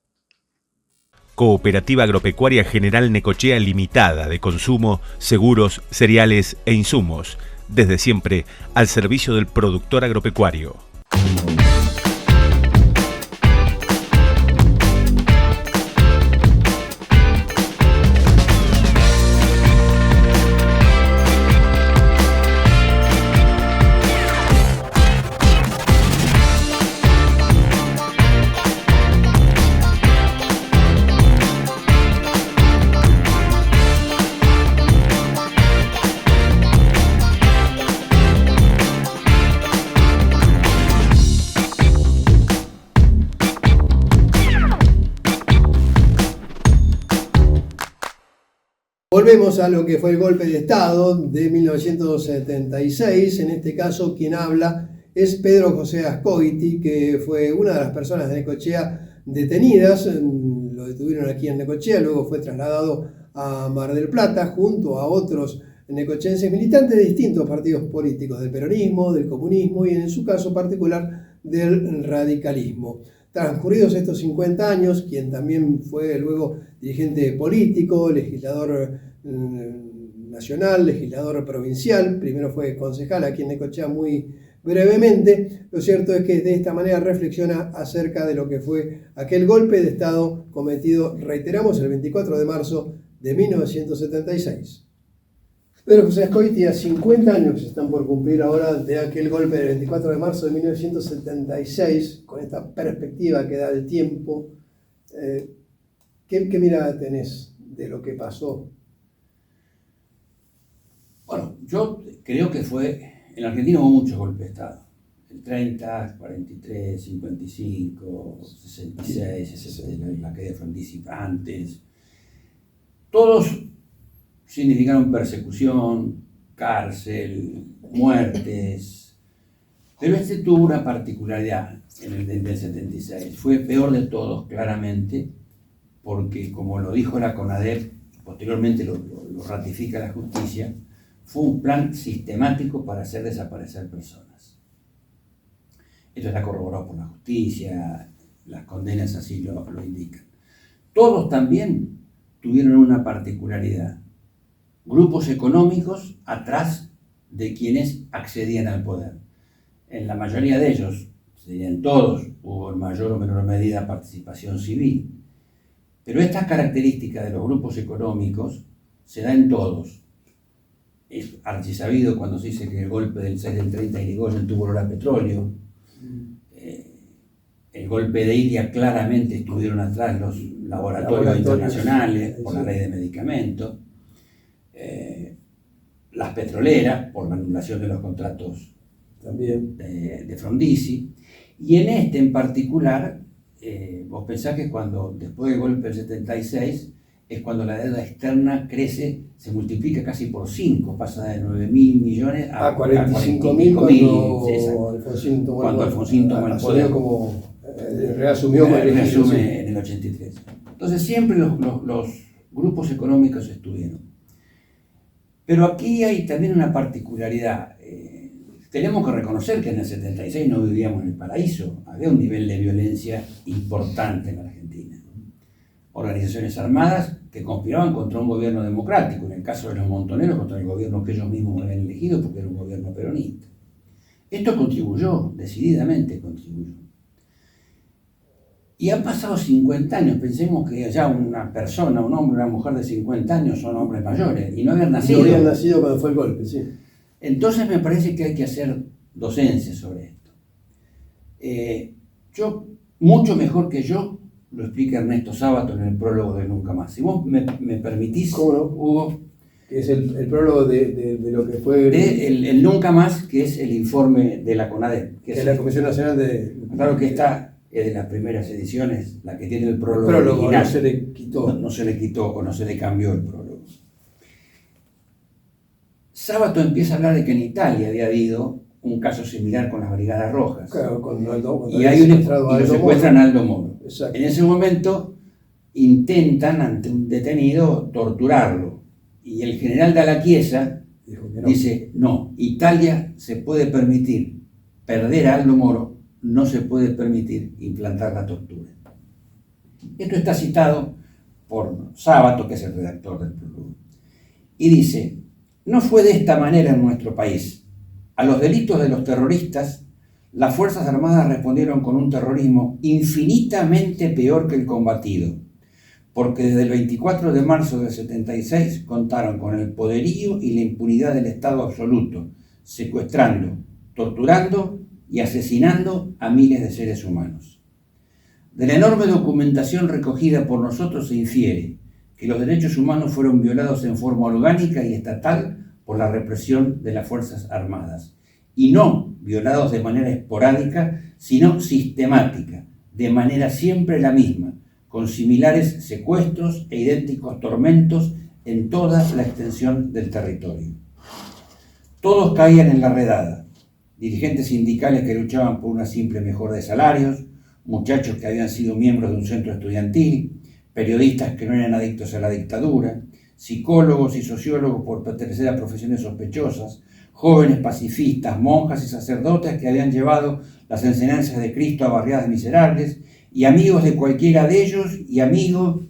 Cooperativa Agropecuaria General Necochea Limitada de consumo, seguros, cereales e insumos, desde siempre al servicio del productor agropecuario. Volvemos a lo que fue el golpe de Estado de 1976. En este caso, quien habla es Pedro José Ascoiti, que fue una de las personas de Necochea detenidas. Lo detuvieron aquí en Necochea, luego fue trasladado a Mar del Plata junto a otros necochenses militantes de distintos partidos políticos, del peronismo, del comunismo y en su caso particular del radicalismo. Transcurridos estos 50 años, quien también fue luego dirigente político, legislador nacional, legislador provincial, primero fue concejal aquí en Necochea muy brevemente, lo cierto es que de esta manera reflexiona acerca de lo que fue aquel golpe de Estado cometido, reiteramos, el 24 de marzo de 1976. Pedro José Azcoitia, 50 años se están por cumplir ahora de aquel golpe del 24 de marzo de 1976, con esta perspectiva que da el tiempo. ¿Qué mirada tenés de lo que pasó? Bueno, yo creo que en la Argentina hubo muchos golpes de Estado. El 30, 43, 55, 66, la caída de Frondizi antes. Todos significaron persecución, cárcel, muertes. Pero este tuvo una particularidad en el del 76. Fue peor de todos, claramente, porque, como lo dijo la CONADEP, posteriormente lo ratifica la justicia, fue un plan sistemático para hacer desaparecer personas. Esto está corroborado por la justicia, las condenas así lo indican. Todos también tuvieron una particularidad: grupos económicos atrás de quienes accedían al poder. En la mayoría de ellos, serían todos, hubo en mayor o menor medida participación civil. Pero esta característica de los grupos económicos se da en todos. Es archisabido cuando se dice que el golpe del 6 del 30 Irigoyen tuvo olor a petróleo. El golpe de Ilia claramente estuvieron atrás los laboratorios internacionales por la ley de medicamentos. Las petroleras por la anulación de los contratos también de Frondizi. Y en este en particular, vos pensás que después del golpe del 76, es cuando la deuda externa crece, se multiplica casi por 5, pasa de 9.000 millones a 45.000 cuando Alfonsín toma el poder. Reasumió en el 83. Entonces siempre los grupos económicos estuvieron. Pero aquí hay también una particularidad. Tenemos que reconocer que en el 76 no vivíamos en el paraíso. Había un nivel de violencia importante en la Argentina. Organizaciones armadas que conspiraban contra un gobierno democrático, en el caso de los montoneros, contra el gobierno que ellos mismos habían elegido porque era un gobierno peronista. Esto contribuyó, decididamente contribuyó. Y han pasado 50 años, pensemos que ya una persona, un hombre, una mujer de 50 años son hombres mayores y no habían nacido. No habían nacido cuando fue el golpe, sí. Entonces me parece que hay que hacer docencia sobre esto. Mucho mejor que yo, lo explica Ernesto Sábato en el prólogo de Nunca Más. Si vos me permitís, ¿cómo no? Hugo. Que es el prólogo de lo que fue... El Nunca Más, que es el informe de la CONADEP. Que es la Comisión Nacional de... Claro que está... Es de las primeras ediciones, la que tiene el prólogo original. No se le quitó. No se le quitó o no se le cambió el prólogo. Sábato empieza a hablar de que en Italia había habido un caso similar con las Brigadas Rojas. Claro, con Aldo, y lo secuestran a Aldo Moro. Exacto. En ese momento intentan, ante un detenido, torturarlo. Y el general de la Chiesa dice, no, Italia se puede permitir perder a Aldo Moro, no se puede permitir implantar la tortura. Esto está citado por Sábato, que es el redactor del prólogo. Y dice, no fue de esta manera en nuestro país. A los delitos de los terroristas, las Fuerzas Armadas respondieron con un terrorismo infinitamente peor que el combatido, porque desde el 24 de marzo del 76 contaron con el poderío y la impunidad del Estado absoluto, secuestrando, torturando y asesinando a miles de seres humanos. De la enorme documentación recogida por nosotros se infiere que los derechos humanos fueron violados en forma orgánica y estatal por la represión de las Fuerzas Armadas, y no violados de manera esporádica, sino sistemática, de manera siempre la misma, con similares secuestros e idénticos tormentos en toda la extensión del territorio. Todos caían en la redada. Dirigentes sindicales que luchaban por una simple mejora de salarios, muchachos que habían sido miembros de un centro estudiantil, periodistas que no eran adictos a la dictadura, psicólogos y sociólogos por pertenecer a profesiones sospechosas, jóvenes pacifistas, monjas y sacerdotes que habían llevado las enseñanzas de Cristo a barriadas miserables, y amigos de cualquiera de ellos y amigos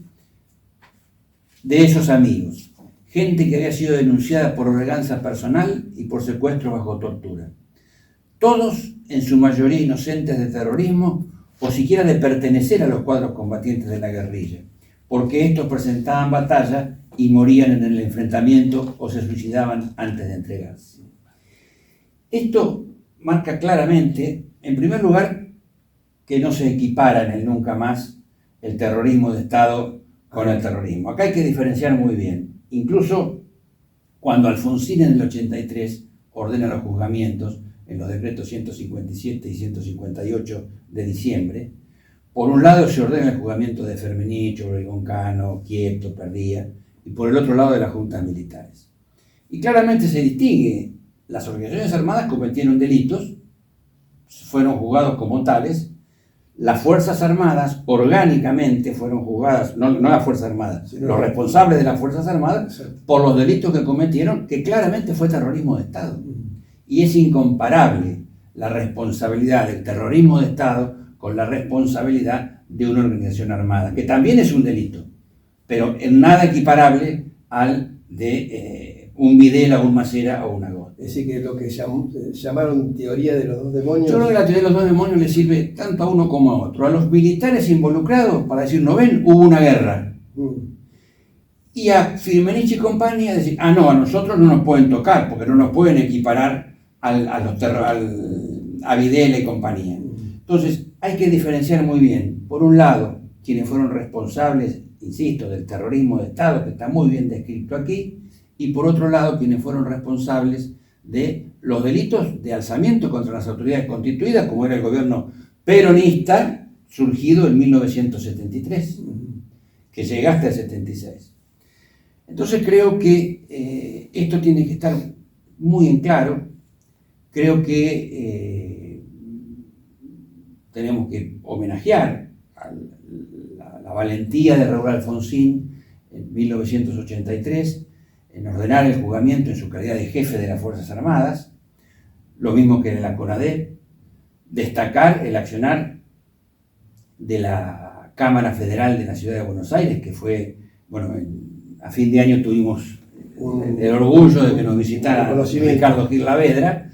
de esos amigos. Gente que había sido denunciada por venganza personal y por secuestro bajo tortura. Todos, en su mayoría inocentes de terrorismo o siquiera de pertenecer a los cuadros combatientes de la guerrilla, porque estos presentaban batalla y morían en el enfrentamiento o se suicidaban antes de entregarse. Esto marca claramente, en primer lugar, que no se equipara en el nunca más el terrorismo de Estado con el terrorismo. Acá hay que diferenciar muy bien. Incluso cuando Alfonsín en el 83 ordena los juzgamientos en los decretos 157 y 158 de diciembre, por un lado se ordena el juzgamiento de Ferminicho, Obregón Cano, Quieto, Perdía, y por el otro lado de las juntas militares. Y claramente se distingue, las organizaciones armadas cometieron delitos, fueron juzgados como tales, las Fuerzas Armadas orgánicamente fueron juzgadas, no las Fuerzas Armadas, los responsables de las Fuerzas Armadas, por los delitos que cometieron, que claramente fue terrorismo de Estado. Y es incomparable la responsabilidad del terrorismo de Estado con la responsabilidad de una organización armada, que también es un delito, pero en nada equiparable al de un Videla, un Macera o un Agot. Es decir, que lo que llamaron teoría de los dos demonios... Yo creo que la teoría de los dos demonios le sirve tanto a uno como a otro. A los militares involucrados, para decir, no ven, hubo una guerra. Y a Firmenich y compañía decir, no, a nosotros no nos pueden tocar, porque no nos pueden equiparar a Videla y compañía. Entonces, hay que diferenciar muy bien, por un lado, quienes fueron responsables, insisto, del terrorismo de Estado, que está muy bien descrito aquí, y por otro lado, quienes fueron responsables de los delitos de alzamiento contra las autoridades constituidas, como era el gobierno peronista, surgido en 1973, que llega hasta el 76. Entonces creo que esto tiene que estar muy en claro. Creo que tenemos que homenajear a la valentía de Raúl Alfonsín en 1983 en ordenar el juzgamiento en su calidad de jefe de las Fuerzas Armadas, lo mismo que de la CONADEP, destacar el accionar de la Cámara Federal de la Ciudad de Buenos Aires, que fue, bueno, a fin de año tuvimos el orgullo de que nos visitara Ricardo Gil Lavedra,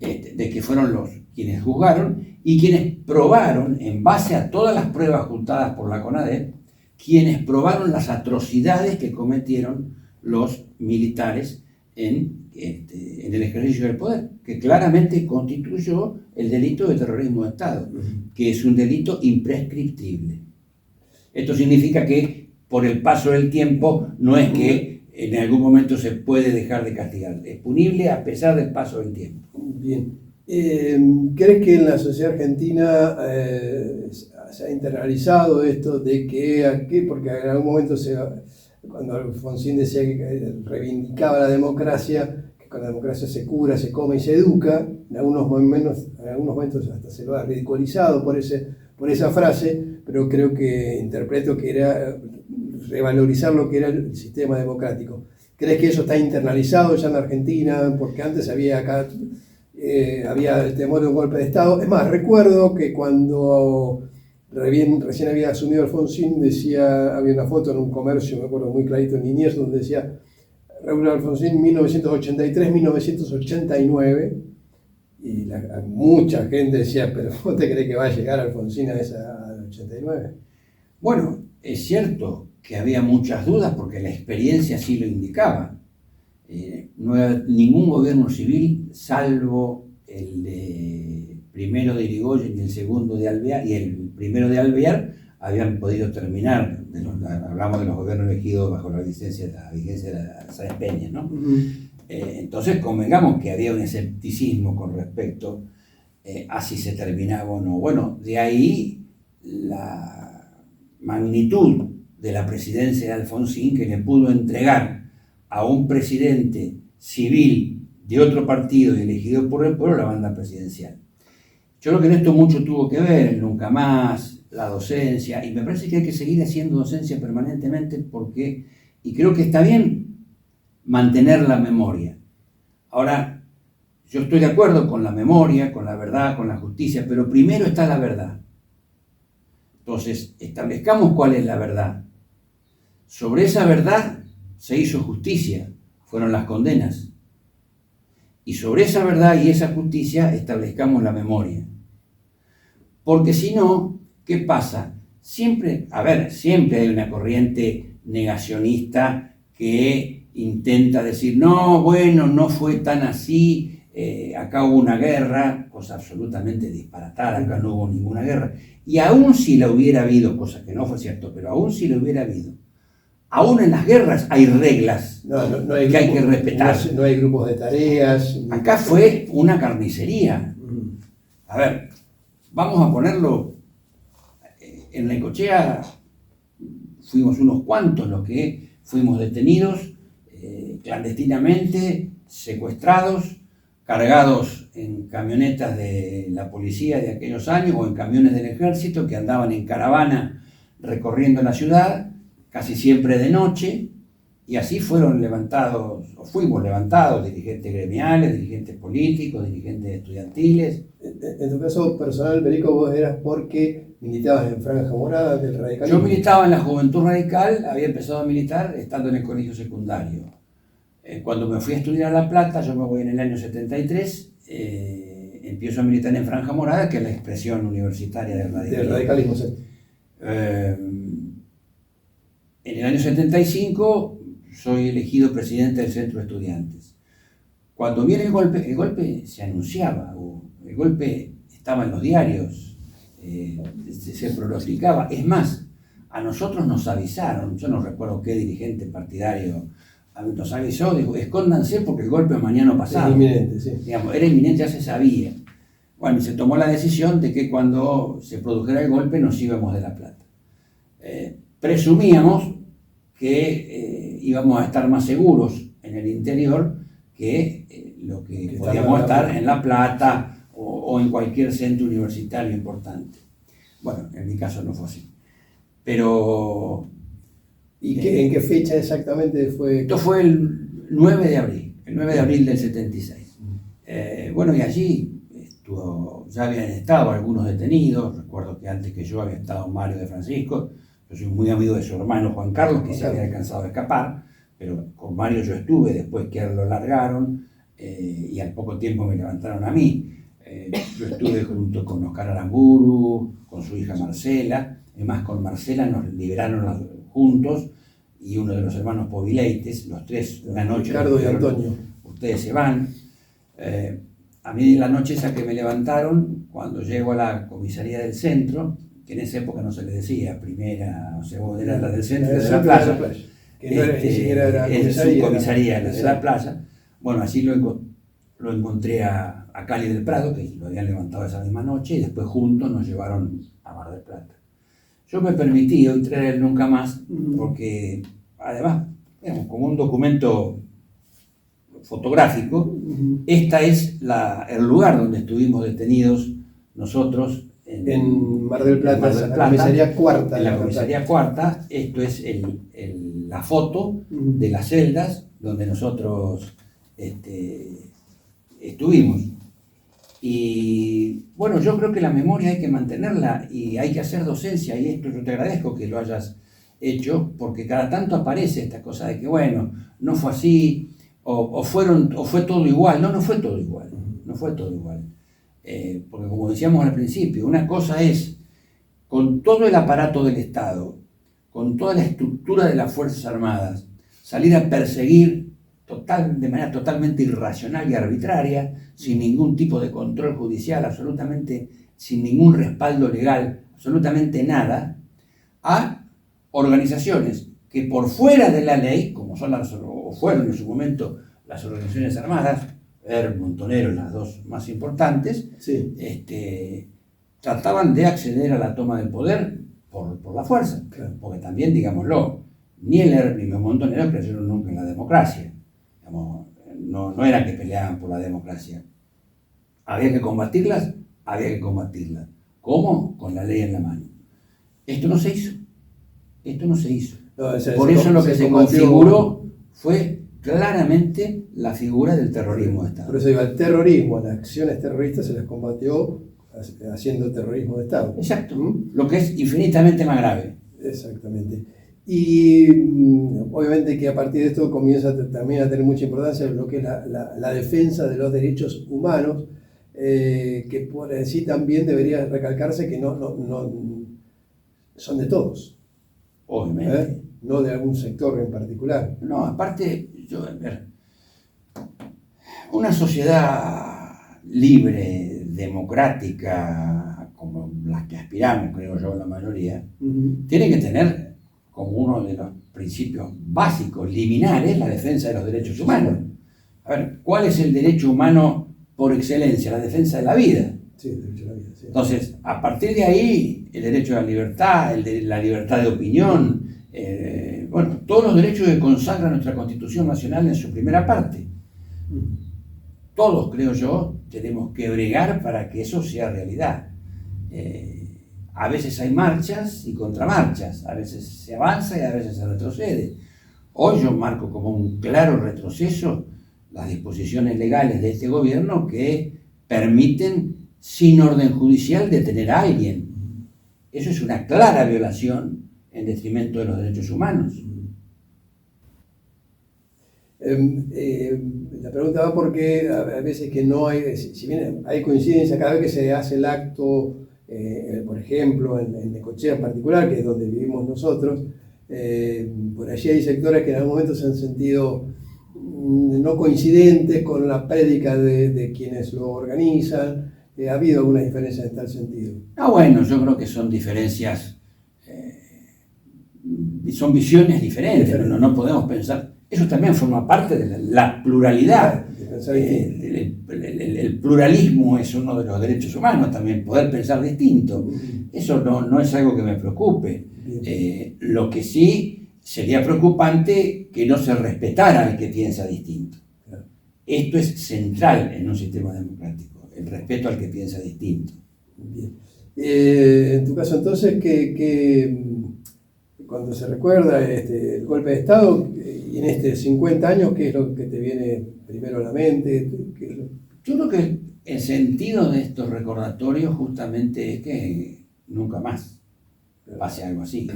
de que fueron quienes juzgaron y quienes probaron, en base a todas las pruebas juntadas por la CONADEP, quienes probaron las atrocidades que cometieron los militares en el ejercicio del poder, que claramente constituyó el delito de terrorismo de Estado, que es un delito imprescriptible. Esto significa que por el paso del tiempo no es que en algún momento se puede dejar de castigar, es punible a pesar del paso del tiempo. Bien. ¿Crees que en la sociedad argentina se ha internalizado esto de que porque en algún momento cuando Alfonsín decía que reivindicaba la democracia, que con la democracia se cura, se come y se educa, en algunos momentos hasta se lo ha ridiculizado por esa frase, pero creo que interpreto que era revalorizar lo que era el sistema democrático. ¿Crees que eso está internalizado ya en la Argentina? Porque antes había el temor de un golpe de Estado. Es más, recuerdo que cuando recién había asumido Alfonsín, había una foto en un comercio, me acuerdo muy clarito en Liniers, donde decía Raúl Alfonsín 1983-1989, y mucha gente decía, pero ¿vos te crees que va a llegar Alfonsín al 89? Bueno, es cierto que había muchas dudas porque la experiencia sí lo indicaba. No había ningún gobierno civil, salvo el primero de Irigoyen y el segundo de Alvear, y el primero de Alvear, habían podido terminar, hablamos de los gobiernos elegidos bajo la vigencia de la Sáenz Peña, ¿no? Entonces convengamos que había un escepticismo con respecto a si se terminaba o no. Bueno, de ahí la magnitud de la presidencia de Alfonsín, que le pudo entregar a un presidente civil de otro partido y elegido por el pueblo la banda presidencial. Yo creo que en esto mucho tuvo que ver, el nunca más, la docencia, y me parece que hay que seguir haciendo docencia permanentemente y creo que está bien mantener la memoria. Ahora, yo estoy de acuerdo con la memoria, con la verdad, con la justicia, pero primero está la verdad. Entonces, establezcamos cuál es la verdad. Sobre esa verdad se hizo justicia, fueron las condenas. Y sobre esa verdad y esa justicia establezcamos la memoria. Porque si no, ¿qué pasa? Siempre hay una corriente negacionista que intenta decir, no, bueno, no fue tan así, acá hubo una guerra, cosa absolutamente disparatada, acá no hubo ninguna guerra. Y aún si la hubiera habido, cosa que no fue cierto, pero aún si la hubiera habido, aún en las guerras hay reglas que hay que respetar. No hay grupos de tareas. Acá fue una carnicería. A ver, vamos a ponerlo, en Necochea fuimos unos cuantos los que fuimos detenidos clandestinamente, secuestrados, cargados en camionetas de la policía de aquellos años o en camiones del ejército que andaban en caravana recorriendo la ciudad, casi siempre de noche, y así fueron levantados, o fuimos levantados, dirigentes gremiales, dirigentes políticos, dirigentes estudiantiles. En tu caso personal, Perico, vos eras porque militabas en Franja Morada del radicalismo. Yo militaba en la Juventud Radical, había empezado a militar estando en el colegio secundario. Cuando me fui a estudiar a La Plata, yo me voy en el año 73, empiezo a militar en Franja Morada, que es la expresión universitaria del radicalismo. Del radicalismo, sí. En el año 75 soy elegido presidente del Centro de Estudiantes. Cuando viene el golpe se anunciaba, el golpe estaba en los diarios, se pronosticaba. Es más, a nosotros nos avisaron, yo no recuerdo qué dirigente partidario nos avisó, dijo, escóndanse porque el golpe es mañana pasado. Era inminente, sí. Digamos, era inminente, ya se sabía. Bueno, y se tomó la decisión de que cuando se produjera el golpe nos íbamos de La Plata. Presumíamos que íbamos a estar más seguros en el interior que lo que podíamos estar en La Plata o en cualquier centro universitario importante. Bueno, en mi caso no fue así. Pero... ¿Y en qué fecha exactamente fue? Esto fue el 9 de abril, el 9 de abril del 76. Bueno, y allí ya habían estado algunos detenidos. Recuerdo que antes que yo había estado Mario de Francisco. Yo soy muy amigo de su hermano Juan Carlos, que se había alcanzado a escapar, pero con Mario yo estuve después que lo largaron y al poco tiempo me levantaron a mí. Yo estuve junto con Oscar Aramburu, con su hija Marcela. Además, con Marcela nos liberaron juntos y uno de los hermanos Povileites, los tres, una noche. Ricardo y Antonio. Ustedes se van. A mí en la noche esa que me levantaron, cuando llego a la comisaría del centro, que en esa época no se le decía primera o segunda, era la del centro de la plaza, que no era, ni siquiera era comisaría, la de la plaza. Bueno, así lo encontré a Cali del Prado, que lo habían levantado esa misma noche, y después juntos nos llevaron a Mar del Plata. Yo me permití entrar a él nunca más, porque además, digamos, como un documento fotográfico, esta es el lugar donde estuvimos detenidos nosotros en Mar del Plata, en la comisaría cuarta. En la comisaría cuarta, esto es la foto de las celdas donde nosotros estuvimos. Y bueno, yo creo que la memoria hay que mantenerla y hay que hacer docencia, y esto yo te agradezco que lo hayas hecho, porque cada tanto aparece esta cosa de que bueno, no fue así, o fue todo igual. No fue todo igual, no fue todo igual. Porque como decíamos al principio, una cosa es con todo el aparato del Estado, con toda la estructura de las Fuerzas Armadas, salir a perseguir de manera totalmente irracional y arbitraria, sin ningún tipo de control judicial, absolutamente sin ningún respaldo legal, absolutamente nada, a organizaciones que por fuera de la ley, como son o fueron en su momento las organizaciones armadas, Montonero, las dos más importantes, sí. Trataban de acceder a la toma del poder por la fuerza, claro. Porque también, digámoslo, ni el ERP ni los Montoneros creyeron nunca en la democracia. No era que peleaban por la democracia. Había que combatirlas. ¿Cómo? Con la ley en la mano. Esto no se hizo. Por eso lo que se configuró fue claramente la figura del terrorismo de Estado. Por eso digo, el terrorismo, las acciones terroristas se las combatió haciendo terrorismo de Estado. Exacto. Lo que es infinitamente más grave. Exactamente. Y obviamente que a partir de esto comienza también a tener mucha importancia lo que es la defensa de los derechos humanos, que por sí también debería recalcarse que no son de todos. Obviamente. no de algún sector en particular. No, aparte, a ver, una sociedad libre, democrática, como las que aspiramos, creo yo, la mayoría, tiene que tener como uno de los principios básicos, liminares, la defensa de los derechos humanos. A ver, ¿cuál es el derecho humano por excelencia? La defensa de la vida. Sí, el derecho a la vida, sí. Entonces, a partir de ahí, el derecho a la libertad, la libertad de opinión, bueno, todos los derechos que consagra nuestra Constitución Nacional en su primera parte. Todos, creo yo, tenemos que bregar para que eso sea realidad. A veces hay marchas y contramarchas, a veces se avanza y a veces se retrocede. Hoy yo marco como un claro retroceso las disposiciones legales de este gobierno que permiten, sin orden judicial, detener a alguien. Eso es una clara violación en detrimento de los derechos humanos. La pregunta va porque a veces que no hay, si bien hay coincidencia cada vez que se hace el acto, por ejemplo, en Necochea en particular, que es donde vivimos nosotros, por allí hay sectores que en algún momento se han sentido no coincidentes con la prédica de quienes lo organizan. ¿Ha habido alguna diferencia en tal sentido? Bueno, yo creo que son diferencias, son visiones diferentes, pero no podemos pensar. Eso también forma parte de la pluralidad. El pluralismo es uno de los derechos humanos también, poder pensar distinto. Eso no es algo que me preocupe. Lo que sí sería preocupante que no se respetara al que piensa distinto. Esto es central en un sistema democrático, el respeto al que piensa distinto. Bien. En tu caso entonces, que cuando se recuerda el golpe de Estado, y en 50 años, ¿qué es lo que te viene primero a la mente? Yo creo que el sentido de estos recordatorios justamente es que nunca más pase algo así.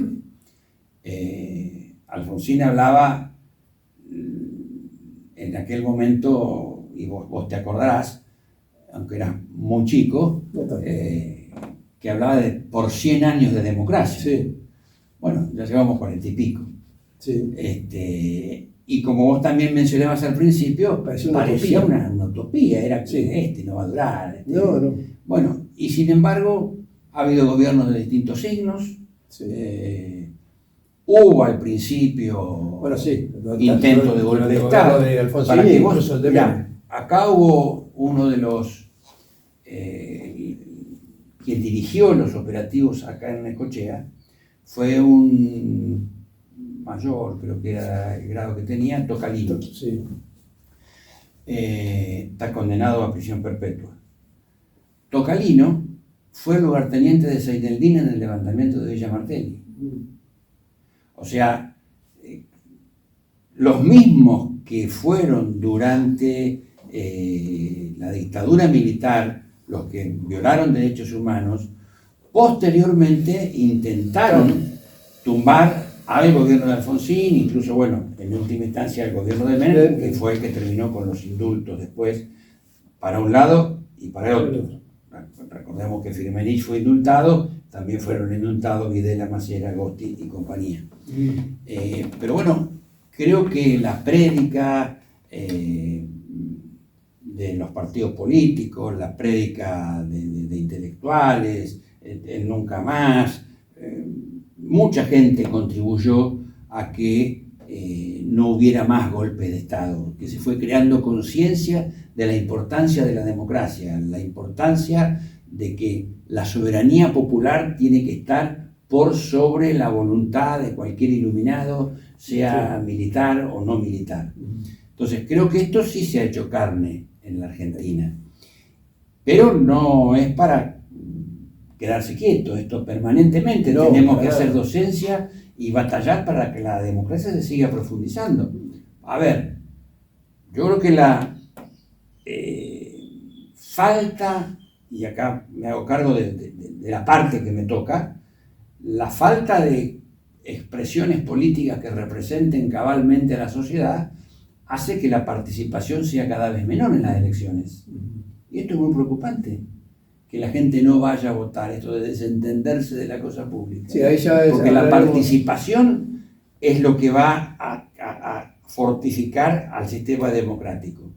Alfonsín hablaba en aquel momento, y vos te acordarás, aunque eras muy chico, que hablaba de por 100 años de democracia. Sí. Bueno, ya llevamos 40 y pico. Sí. Y como vos también mencionabas al principio, parecía una utopía, era que no va a durar. No. Bueno, y sin embargo, ha habido gobiernos de distintos signos. Sí. Hubo al principio intento de golpe de Estado. De Alfonsín, para que vos, incluso el de mirá, acá hubo uno de los quien dirigió los operativos acá en Necochea, fue un mayor, creo que era el grado que tenía, Tocalino. Sí. Está condenado a prisión perpetua. Tocalino fue lugarteniente de Seideldín en el levantamiento de Villa Martelli. O sea, los mismos que fueron durante la dictadura militar, los que violaron derechos humanos, posteriormente intentaron tumbar al gobierno de Alfonsín, incluso, bueno, en última instancia el gobierno de Menem, que fue el que terminó con los indultos después para un lado y para el otro. Recordemos que Firmenich fue indultado, también fueron indultados Videla, Macera, Gotti y compañía. Pero bueno, creo que la prédica de los partidos políticos, la prédica de intelectuales, el nunca más, mucha gente contribuyó a que no hubiera más golpes de Estado, que se fue creando conciencia de la importancia de la democracia, la importancia de que la soberanía popular tiene que estar por sobre la voluntad de cualquier iluminado, sea militar o no militar. Entonces creo que esto sí se ha hecho carne en la Argentina, pero no es para quedarse quieto, esto permanentemente tenemos que hacer docencia y batallar para que la democracia se siga profundizando. A ver, yo creo que la falta, y acá me hago cargo de la parte que me toca, la falta de expresiones políticas que representen cabalmente a la sociedad hace que la participación sea cada vez menor en las elecciones. Y esto es muy preocupante, que la gente no vaya a votar, esto de desentenderse de la cosa pública. Sí, ahí ya porque la participación es lo que va a fortificar al sistema democrático.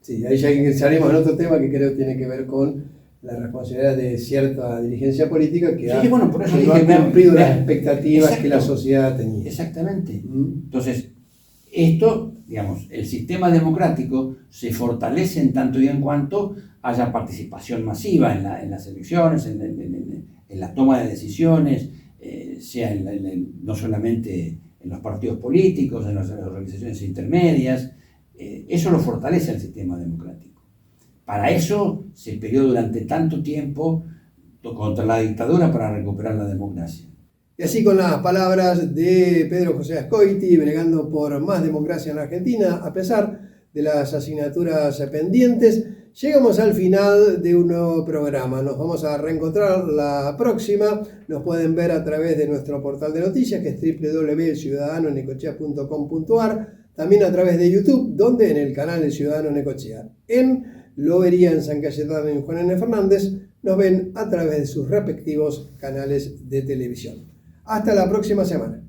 Sí, ahí ya salimos en otro tema que creo que tiene que ver con la responsabilidad de cierta dirigencia política que Sí, bueno, por eso no dije, ha cumplido las expectativas exacto, que la sociedad tenía. Exactamente. Entonces, esto, digamos, el sistema democrático se fortalece en tanto y en cuanto haya participación masiva en las elecciones, en la toma de decisiones, sea no solamente en los partidos políticos, en las organizaciones intermedias. Eso lo fortalece el sistema democrático. Para eso se peleó durante tanto tiempo contra la dictadura para recuperar la democracia. Y así con las palabras de Pedro José Ascoiti, bregando por más democracia en la Argentina, a pesar de las asignaturas pendientes, llegamos al final de un nuevo programa. Nos vamos a reencontrar la próxima. Nos pueden ver a través de nuestro portal de noticias, que es www.ciudadanonecochea.com.ar, también a través de YouTube, donde en el canal de Ciudadano Necochea. En Lobería, en San Cayetano y en Juan N. Fernández, nos ven a través de sus respectivos canales de televisión. Hasta la próxima semana.